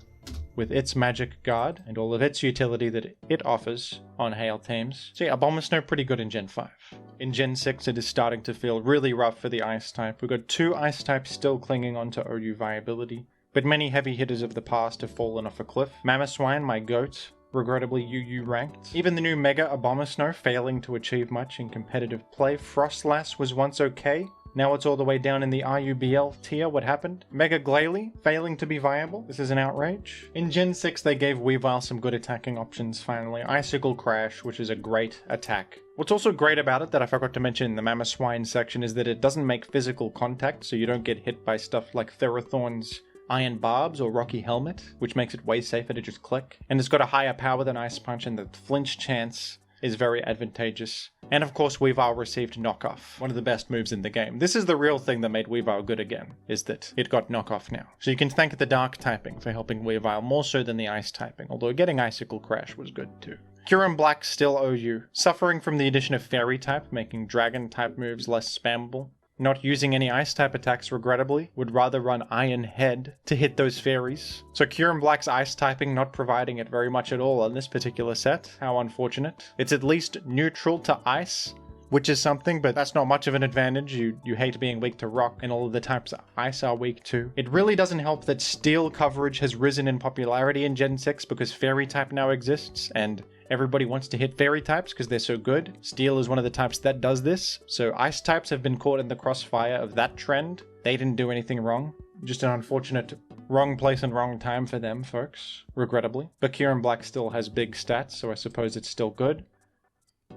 with its Magic Guard and all of its utility that it offers on Hail teams. So yeah, Abomasnow pretty good in Gen 5. In Gen 6 it is starting to feel really rough for the Ice type. We've got 2 Ice types still clinging onto OU viability, but many heavy hitters of the past have fallen off a cliff. Mamoswine, my goat, regrettably UU ranked. Even the new Mega Abomasnow failing to achieve much in competitive play. Frostlass was once okay. Now it's all the way down in the RUBL tier. What happened? Mega Glalie failing to be viable. This is an outrage. In Gen 6 they gave Weavile some good attacking options finally. Icicle Crash, which is a great attack. What's also great about it that I forgot to mention in the Mamoswine section is that it doesn't make physical contact, so you don't get hit by stuff like Therathorn's Iron Barbs or Rocky Helmet, which makes it way safer to just click. And it's got a higher power than Ice Punch, and the flinch chance is very advantageous. And of course, Weavile received Knockoff, one of the best moves in the game. This is the real thing that made Weavile good again, is that it got Knockoff now. So you can thank the Dark typing for helping Weavile more so than the Ice typing, although getting Icicle Crash was good too. Kyurem Black still OU, suffering from the addition of Fairy type, making Dragon type moves less spammable. Not using any Ice type attacks regrettably, would rather run Iron Head to hit those fairies. So Kyurem Black's Ice typing not providing it very much at all on this particular set. How unfortunate. It's at least neutral to Ice, which is something, but that's not much of an advantage. You hate being weak to Rock, and all of the types of Ice are weak too. It really doesn't help that Steel coverage has risen in popularity in Gen 6 because Fairy type now exists, and everybody wants to hit Fairy types because they're so good. Steel is one of the types that does this, so Ice types have been caught in the crossfire of that trend. They didn't do anything wrong. Just an unfortunate wrong place and wrong time for them, folks, regrettably. But Kyurem Black still has big stats, so I suppose it's still good.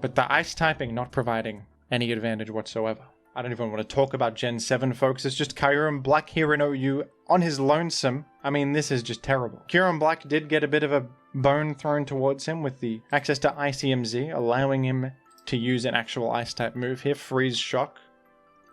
But the Ice typing not providing any advantage whatsoever. I don't even want to talk about Gen 7, folks. It's just Kyurem Black here in OU on his lonesome. I mean, this is just terrible. Kyurem Black did get a bit of a bone thrown towards him with the access to ICMZ, allowing him to use an actual Ice type move here, Freeze Shock.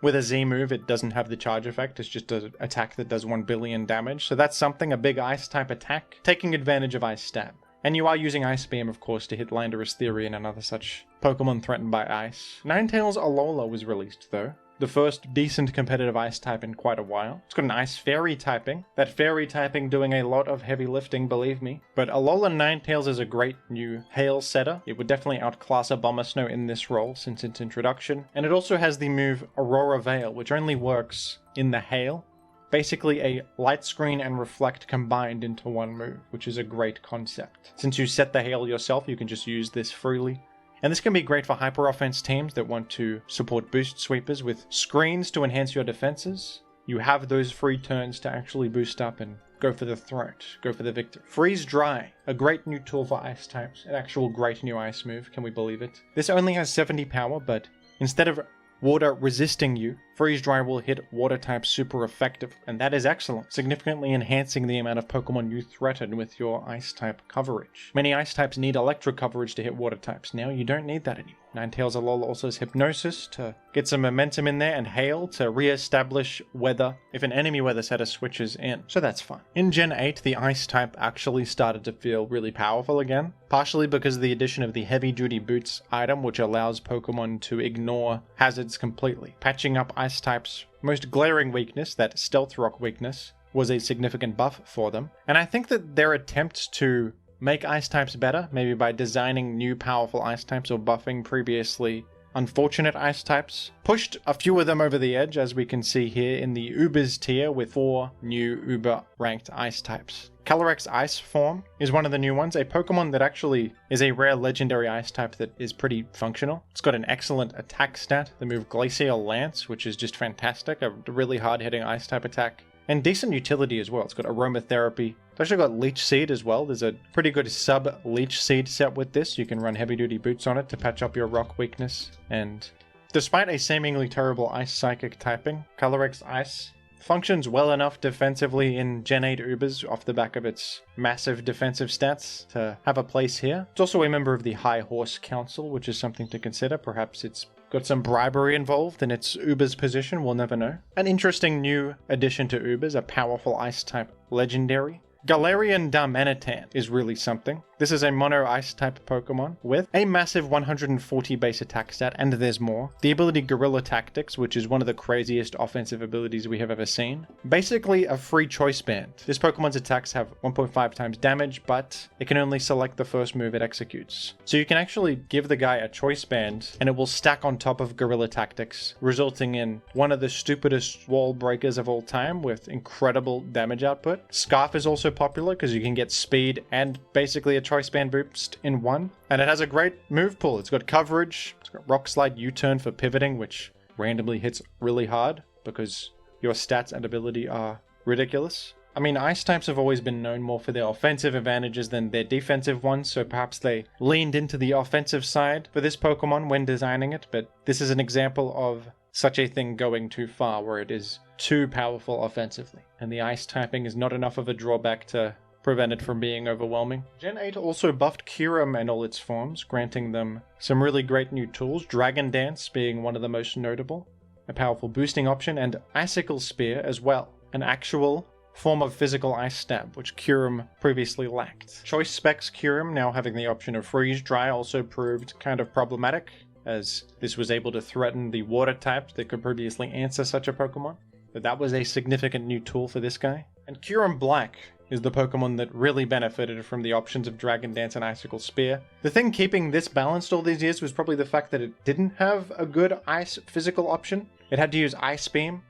With a Z move, it doesn't have the charge effect, it's just an attack that does 1 billion damage. So that's something, a big Ice type attack, taking advantage of Ice Stab. And you are using Ice Beam, of course, to hit Landorus Therian and other such Pokemon threatened by Ice. Ninetales Alola was released, though. The first decent competitive Ice type in quite a while. It's got an Ice Fairy typing. That Fairy typing doing a lot of heavy lifting, believe me. But Alola Ninetales is a great new Hail setter. It would definitely outclass a Abomasnow in this role since its introduction. And it also has the move Aurora Veil, which only works in the Hail. Basically a light screen and reflect combined into one move, which is a great concept. Since you set the Hail yourself, you can just use this freely. And this can be great for hyper offense teams that want to support boost sweepers with screens to enhance your defenses. You have those free turns to actually boost up and go for the throat, go for the victory. Freeze Dry, a great new tool for Ice types, an actual great new Ice move, can we believe it? This only has 70 power, but instead of water resisting you, Freeze Dry will hit water types super effective, and that is excellent, significantly enhancing the amount of Pokemon you threaten with your Ice type coverage. Many Ice types need electric coverage to hit water types. Now you don't need that anymore. Ninetales Alola also has Hypnosis to get some momentum in there, and Hail to re-establish weather if an enemy weather setter switches in. So that's fun. In Gen 8, the Ice type actually started to feel really powerful again, partially because of the addition of the Heavy Duty Boots item, which allows Pokemon to ignore hazards completely. Patching up Ice type's most glaring weakness, that Stealth Rock weakness, was a significant buff for them. And I think that their attempts to make Ice types better, maybe by designing new powerful Ice types or buffing previously unfortunate Ice types, pushed a few of them over the edge, as we can see here in the Ubers tier with 4 new Uber ranked Ice types. Calyrex Ice form is one of the new ones, a Pokemon that actually is a rare legendary Ice type that is pretty functional. It's got an excellent attack stat, the move Glacial Lance, which is just fantastic, a really hard hitting Ice type attack. And decent utility as well. It's got Aromatherapy. It's actually got Leech Seed as well. There's a pretty good sub-Leech Seed set with this. You can run Heavy Duty Boots on it to patch up your Rock weakness. And despite a seemingly terrible Ice Psychic typing, Calyrex Ice functions well enough defensively in Gen 8 Ubers off the back of its massive defensive stats to have a place here. It's also a member of the High Horse Council, which is something to consider. Perhaps it's got some bribery involved in its Uber's position, we'll never know. An interesting new addition to Ubers, a powerful Ice type legendary. Galarian Darmanitan is really something. This is a mono Ice type Pokemon with a massive 140 base attack stat, and there's more. The ability Guerrilla Tactics, which is one of the craziest offensive abilities we have ever seen. Basically a free choice band. This Pokemon's attacks have 1.5 times damage, but it can only select the first move it executes. So you can actually give the guy a choice band, and it will stack on top of Guerrilla Tactics, resulting in one of the stupidest wall breakers of all time with incredible damage output. Scarf is also popular because you can get speed and basically a choice band boost in one, and it has a great move pool. It's got coverage, it's got Rock Slide U-turn for pivoting, which randomly hits really hard because your stats and ability are ridiculous. I mean, Ice types have always been known more for their offensive advantages than their defensive ones, so perhaps they leaned into the offensive side for this Pokemon when designing it, but this is an example of such a thing going too far where it is too powerful offensively, and the Ice typing is not enough of a drawback to prevent it from being overwhelming. Gen 8 also buffed Kyurem and all its forms, granting them some really great new tools, Dragon Dance being one of the most notable, a powerful boosting option, and Icicle Spear as well, an actual form of physical ice stab, which Kyurem previously lacked. Choice specs Kyurem now having the option of Freeze Dry also proved kind of problematic, as this was able to threaten the water types that could previously answer such a Pokemon. But that was a significant new tool for this guy. And Kyurem Black is the Pokemon that really benefited from the options of Dragon Dance and Icicle Spear. The thing keeping this balanced all these years was probably the fact that it didn't have a good ice physical option. It had to use Ice Beam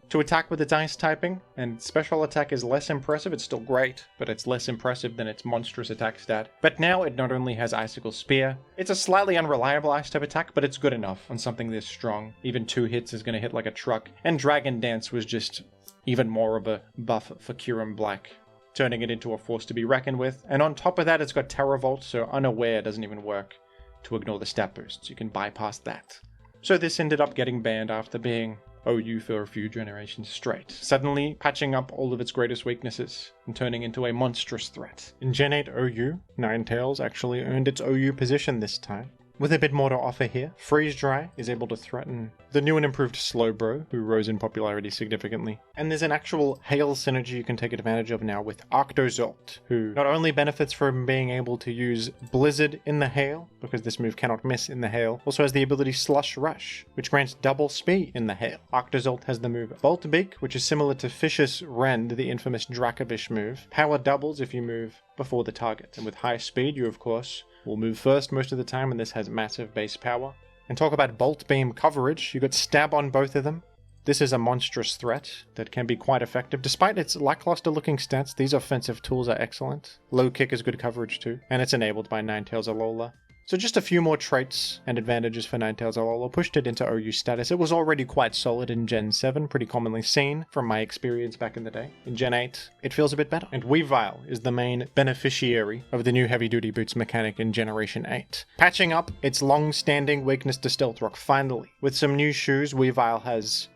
to attack with its ice typing, and special attack is less impressive. It's still great, but it's less impressive than its monstrous attack stat. But now it not only has Icicle Spear, it's a slightly unreliable ice type attack, but it's good enough on something this strong. Even 2 hits is going to hit like a truck, and Dragon Dance was just even more of a buff for Kyurem Black, turning it into a force to be reckoned with. And on top of that, it's got Terra Volt, so Unaware doesn't even work to ignore the stat boosts. You can bypass that. So this ended up getting banned after being OU for a few generations straight, suddenly patching up all of its greatest weaknesses and turning into a monstrous threat. In Gen 8 OU, Ninetales actually earned its OU position this time, with a bit more to offer here. Freeze Dry is able to threaten the new and improved Slowbro, who rose in popularity significantly. And there's an actual Hail synergy you can take advantage of now with Octozolt, who not only benefits from being able to use Blizzard in the Hail, because this move cannot miss in the Hail, also has the ability Slush Rush, which grants double speed in the Hail. Octozolt has the move Bolt Beak, which is similar to Fish's Rend, the infamous Dracovish move. Power doubles if you move before the target, and with high speed you of course will move first most of the time, and this has massive base power. And talk about Bolt Beam coverage, you got Stab on both of them. This is a monstrous threat that can be quite effective. Despite its lackluster looking stats, these offensive tools are excellent. Low Kick is good coverage too, and it's enabled by Ninetales Alola. So just a few more traits and advantages for Ninetales Alola pushed it into OU status. It was already quite solid in Gen 7, pretty commonly seen from my experience back in the day. In Gen 8, it feels a bit better. And Weavile is the main beneficiary of the new heavy duty boots mechanic in Generation 8. Patching up its long-standing weakness to Stealth Rock finally. With some new shoes, Weavile has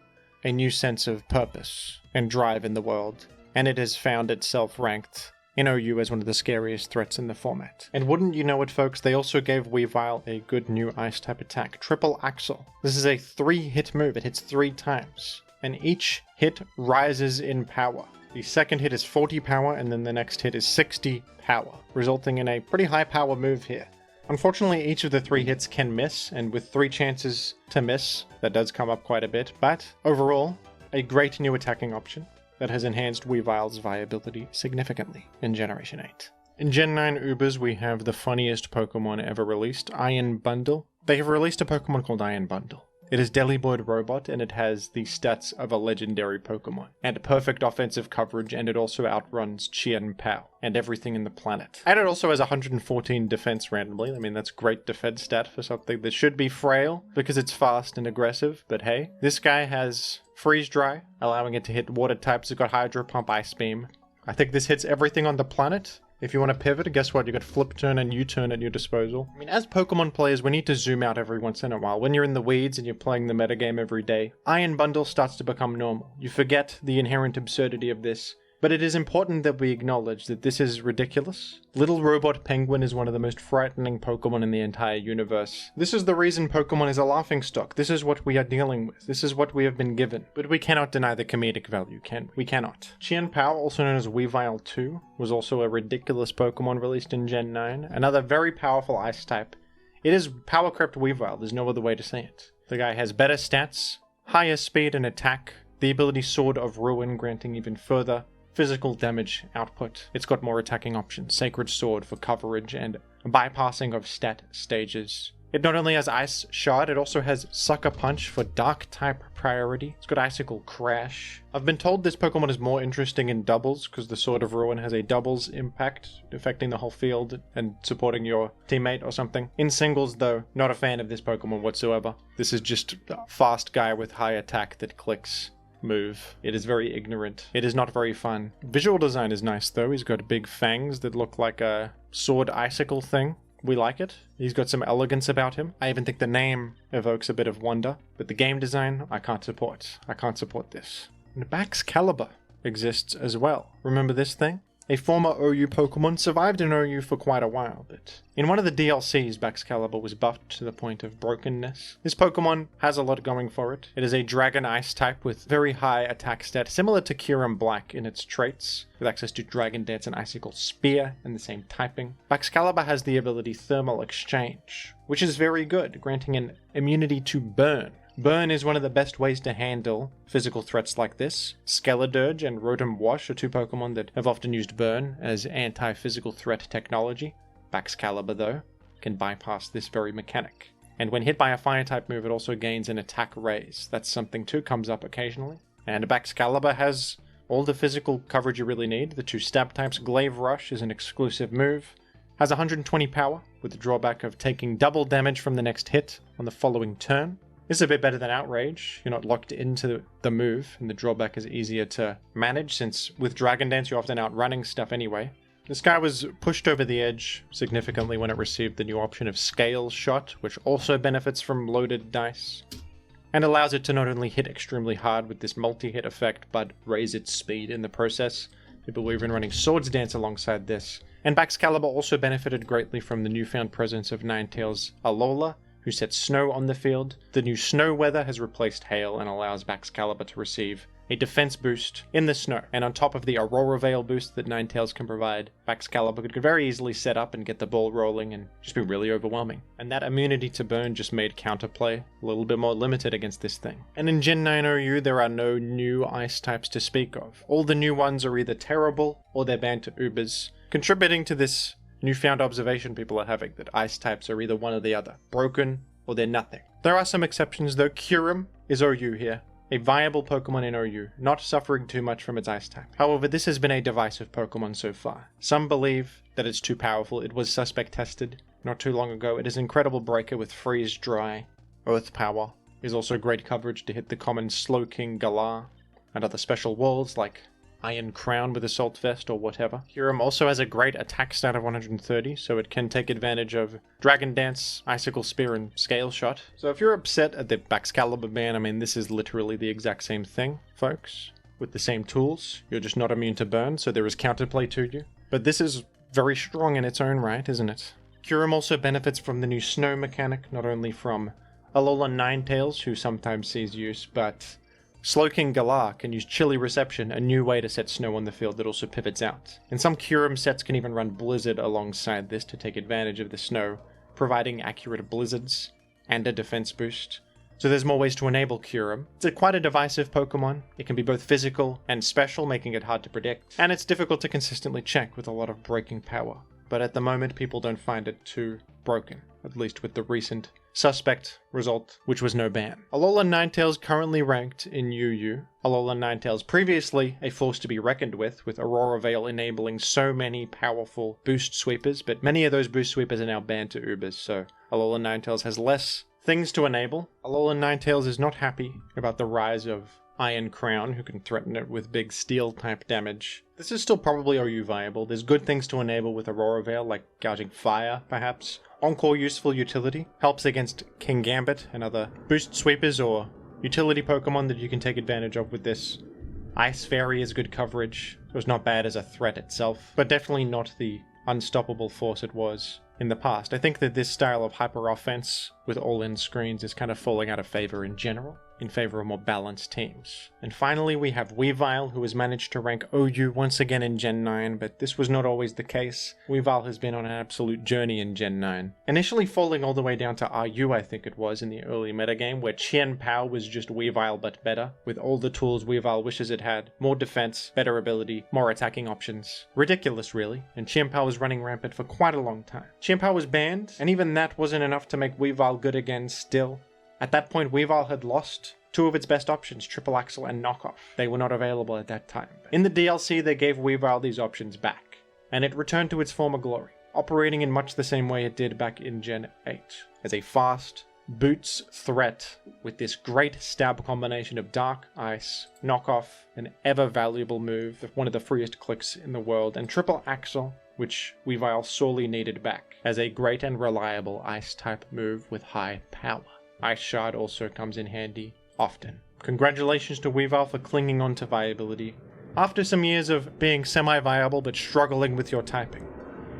a new sense of purpose and drive in the world, and it has found itself ranked in OU as one of the scariest threats in the format. And wouldn't you know it, folks, they also gave Weavile a good new ice-type attack, Triple Axle. This is a 3-hit move, it hits 3 times, and each hit rises in power. The second hit is 40 power, and then the next hit is 60 power, resulting in a pretty high power move here. Unfortunately, each of the 3 hits can miss, and with 3 chances to miss, that does come up quite a bit, but overall, a great new attacking option that has enhanced Weavile's viability significantly in Generation 8. In Gen 9 Ubers, we have the funniest Pokemon ever released, Iron Bundle. They have released a Pokemon called Iron Bundle. It is Delibird Robot, and it has the stats of a legendary Pokemon, and perfect offensive coverage, and it also outruns Chien Pao and everything in the planet. And it also has 114 defense randomly. I mean, that's great defense stat for something that should be frail, because it's fast and aggressive, but hey. This guy has Freeze Dry, allowing it to hit water types. It's got Hydro Pump, Ice Beam. I think this hits everything on the planet. If you want to pivot, guess what? You got Flip Turn and U-Turn at your disposal. I mean, as Pokemon players, we need to zoom out every once in a while. When you're in the weeds and you're playing the metagame every day, Iron Bundle starts to become normal. You forget the inherent absurdity of this. But it is important that we acknowledge that this is ridiculous. Little Robot Penguin is one of the most frightening Pokemon in the entire universe. This is the reason Pokemon is a laughingstock. This is what we are dealing with. This is what we have been given. But we cannot deny the comedic value, can we? We cannot. Chien Pao, also known as Weavile 2, was also a ridiculous Pokemon released in Gen 9. Another very powerful ice type. It is power crept Weavile, there's no other way to say it. The guy has better stats, higher speed and attack, the ability Sword of Ruin granting even further physical damage output. It's got more attacking options, Sacred Sword for coverage and bypassing of stat stages. It not only has Ice Shard, it also has Sucker Punch for Dark type priority. It's got Icicle Crash. I've been told this Pokemon is more interesting in doubles because the Sword of Ruin has a doubles impact, affecting the whole field and supporting your teammate or something. In singles though, not a fan of this Pokemon whatsoever. This is just a fast guy with high attack that clicks. Move. It is very ignorant. It is not very fun. Visual design is nice though. He's got big fangs that look like a sword icicle thing. We like it. He's got some elegance about him. I even think the name evokes a bit of wonder. But the game design, I can't support. I can't support this. And Baxcalibur exists as well. Remember this thing? a former OU Pokemon, survived in OU for quite a while, but in one of the DLCs, Baxcalibur was buffed to the point of brokenness. This Pokemon has a lot going for it. It is a Dragon Ice type with very high attack stat, similar to Kyurem Black in its traits, with access to Dragon Dance and Icicle Spear and the same typing. Baxcalibur has the ability Thermal Exchange, which is very good, granting an immunity to burn. Burn is one of the best ways to handle physical threats like this. Skeledirge and Rotom Wash are two Pokemon that have often used Burn as anti-physical threat technology. Baxcalibur, though, can bypass this very mechanic. And when hit by a Fire-type move, it also gains an attack raise. That's something too, comes up occasionally. And Baxcalibur has all the physical coverage you really need. The two stab types. Glaive Rush is an exclusive move. Has 120 power, with the drawback of taking double damage from the next hit on the following turn. This is a bit better than Outrage. You're not locked into the move, and the drawback is easier to manage, since with Dragon Dance you're often outrunning stuff anyway. This guy was pushed over the edge significantly when it received the new option of Scale Shot, which also benefits from loaded dice, and allows it to not only hit extremely hard with this multi-hit effect, but raise its speed in the process. People were even running Swords Dance alongside this. And Baxcalibur also benefited greatly from the newfound presence of Ninetales' Alola, who sets snow on the field. The new snow weather has replaced hail and allows Baxcalibur to receive a defense boost in the snow. And on top of the Aurora Veil boost that Ninetales can provide, Baxcalibur could very easily set up and get the ball rolling and just be really overwhelming. And that immunity to burn just made counterplay a little bit more limited against this thing. And in Gen 9 OU, there are no new ice types to speak of. All the new ones are either terrible or they're banned to Ubers, contributing to this newfound observation people are having that ice types are either one or the other, broken or they're nothing. There are some exceptions though. Kyurem is OU here, a viable Pokemon in OU, not suffering too much from its ice type. However, this has been a divisive Pokemon so far. Some believe that it's too powerful. It was suspect tested not too long ago. It is an incredible breaker with Freeze Dry, Earth Power. Is also great coverage to hit the common Slowking Galar and other special walls like Iron Crown with Assault Vest or whatever. Kyurem also has a great attack stat of 130, so it can take advantage of Dragon Dance, Icicle Spear, and Scale Shot. So if you're upset at the Baxcalibur ban, I mean, this is literally the exact same thing, folks. With the same tools, you're just not immune to burn, so there is counterplay to you. But this is very strong in its own right, isn't it? Kyurem also benefits from the new snow mechanic, not only from Alola Ninetales, who sometimes sees use, but Slowking Galar can use Chilly Reception, a new way to set snow on the field that also pivots out. And some Kyurem sets can even run Blizzard alongside this to take advantage of the snow, providing accurate blizzards and a defense boost. So there's more ways to enable Kyurem. It's quite a divisive Pokemon. It can be both physical and special, making it hard to predict. And it's difficult to consistently check with a lot of breaking power. But at the moment, people don't find it too broken, at least with the recent suspect result, which was no ban. Alola Ninetales currently ranked in UU. Alola Ninetales previously a force to be reckoned with Aurora Veil enabling so many powerful boost sweepers, but many of those boost sweepers are now banned to Ubers, so Alola Ninetales has less things to enable. Alola Ninetales is not happy about the rise of Iron Crown, who can threaten it with big steel type damage. This is still probably OU viable. There's good things to enable with Aurora Veil, like gouging fire, perhaps. Encore useful utility, helps against King Gambit and other boost sweepers or utility Pokemon that you can take advantage of with this. Ice Fairy is good coverage. It was not bad as a threat itself, but definitely not the unstoppable force it was in the past. I think that this style of hyper offense with all-in screens is kind of falling out of favor in general, in favor of more balanced teams. And finally, we have Weavile, who has managed to rank OU once again in Gen 9, but this was not always the case. Weavile has been on an absolute journey in Gen 9. Initially falling all the way down to RU, I think it was, in the early metagame, where Chien Pao was just Weavile but better, with all the tools Weavile wishes it had. More defense, better ability, more attacking options. Ridiculous, really, and Chien Pao was running rampant for quite a long time. Chien Pao was banned, and even that wasn't enough to make Weavile good again still. At that point, Weavile had lost two of its best options, Triple Axle and Knockoff. They were not available at that time. In the DLC, they gave Weavile these options back, and it returned to its former glory, operating in much the same way it did back in Gen 8, as a fast, boots threat with this great stab combination of Dark, Ice, Knockoff, an ever-valuable move, one of the freest clicks in the world, and Triple Axle, which Weavile sorely needed back, as a great and reliable Ice-type move with high power. Ice Shard also comes in handy often. Congratulations to Weavile for clinging on to viability, After some years of being semi-viable but struggling with your typing,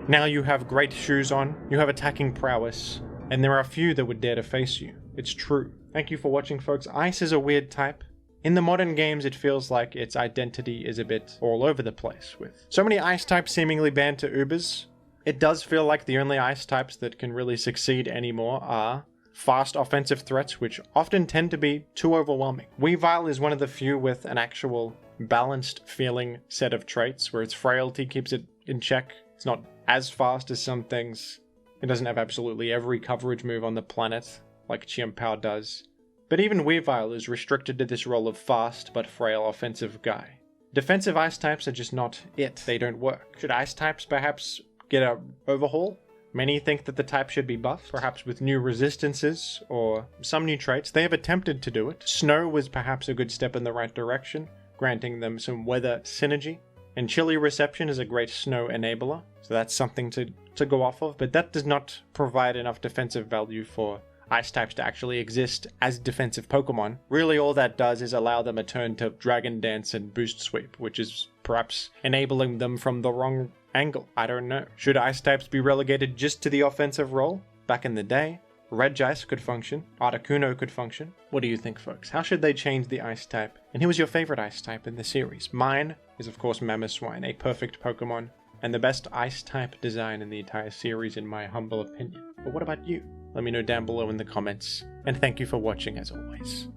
now you have great shoes on, you have attacking prowess, and there are few that would dare to face you. It's true. Thank you for watching, folks. Ice is a weird type. In the modern games, it feels like its identity is a bit all over the place, with so many ice types seemingly banned to Ubers. It does feel like the only ice types that can really succeed anymore are fast offensive threats, which often tend to be too overwhelming. Weavile is one of the few with an actual balanced feeling set of traits, where its frailty keeps it in check. It's not as fast as some things. It doesn't have absolutely every coverage move on the planet, like Chimpao does. But even Weavile is restricted to this role of fast but frail offensive guy. Defensive ice types are just not it. They don't work. Should ice types perhaps get an overhaul? Many think that the type should be buffed, perhaps with new resistances or some new traits. They have attempted to do it. Snow was perhaps a good step in the right direction, granting them some weather synergy. And chilly reception is a great snow enabler, so that's something to go off of, but that does not provide enough defensive value for ice types to actually exist as defensive Pokemon. Really all that does is allow them a turn to Dragon Dance and Boost Sweep, which is perhaps enabling them from the wrong angle. I don't know. Should ice types be relegated just to the offensive role? Back in the day, Regice could function, Articuno could function. What do you think, folks? How should they change the ice type? And who was your favorite ice type in the series? Mine is of course Mamoswine, a perfect Pokemon, and the best ice type design in the entire series in my humble opinion. But what about you? Let me know down below in the comments, and thank you for watching as always.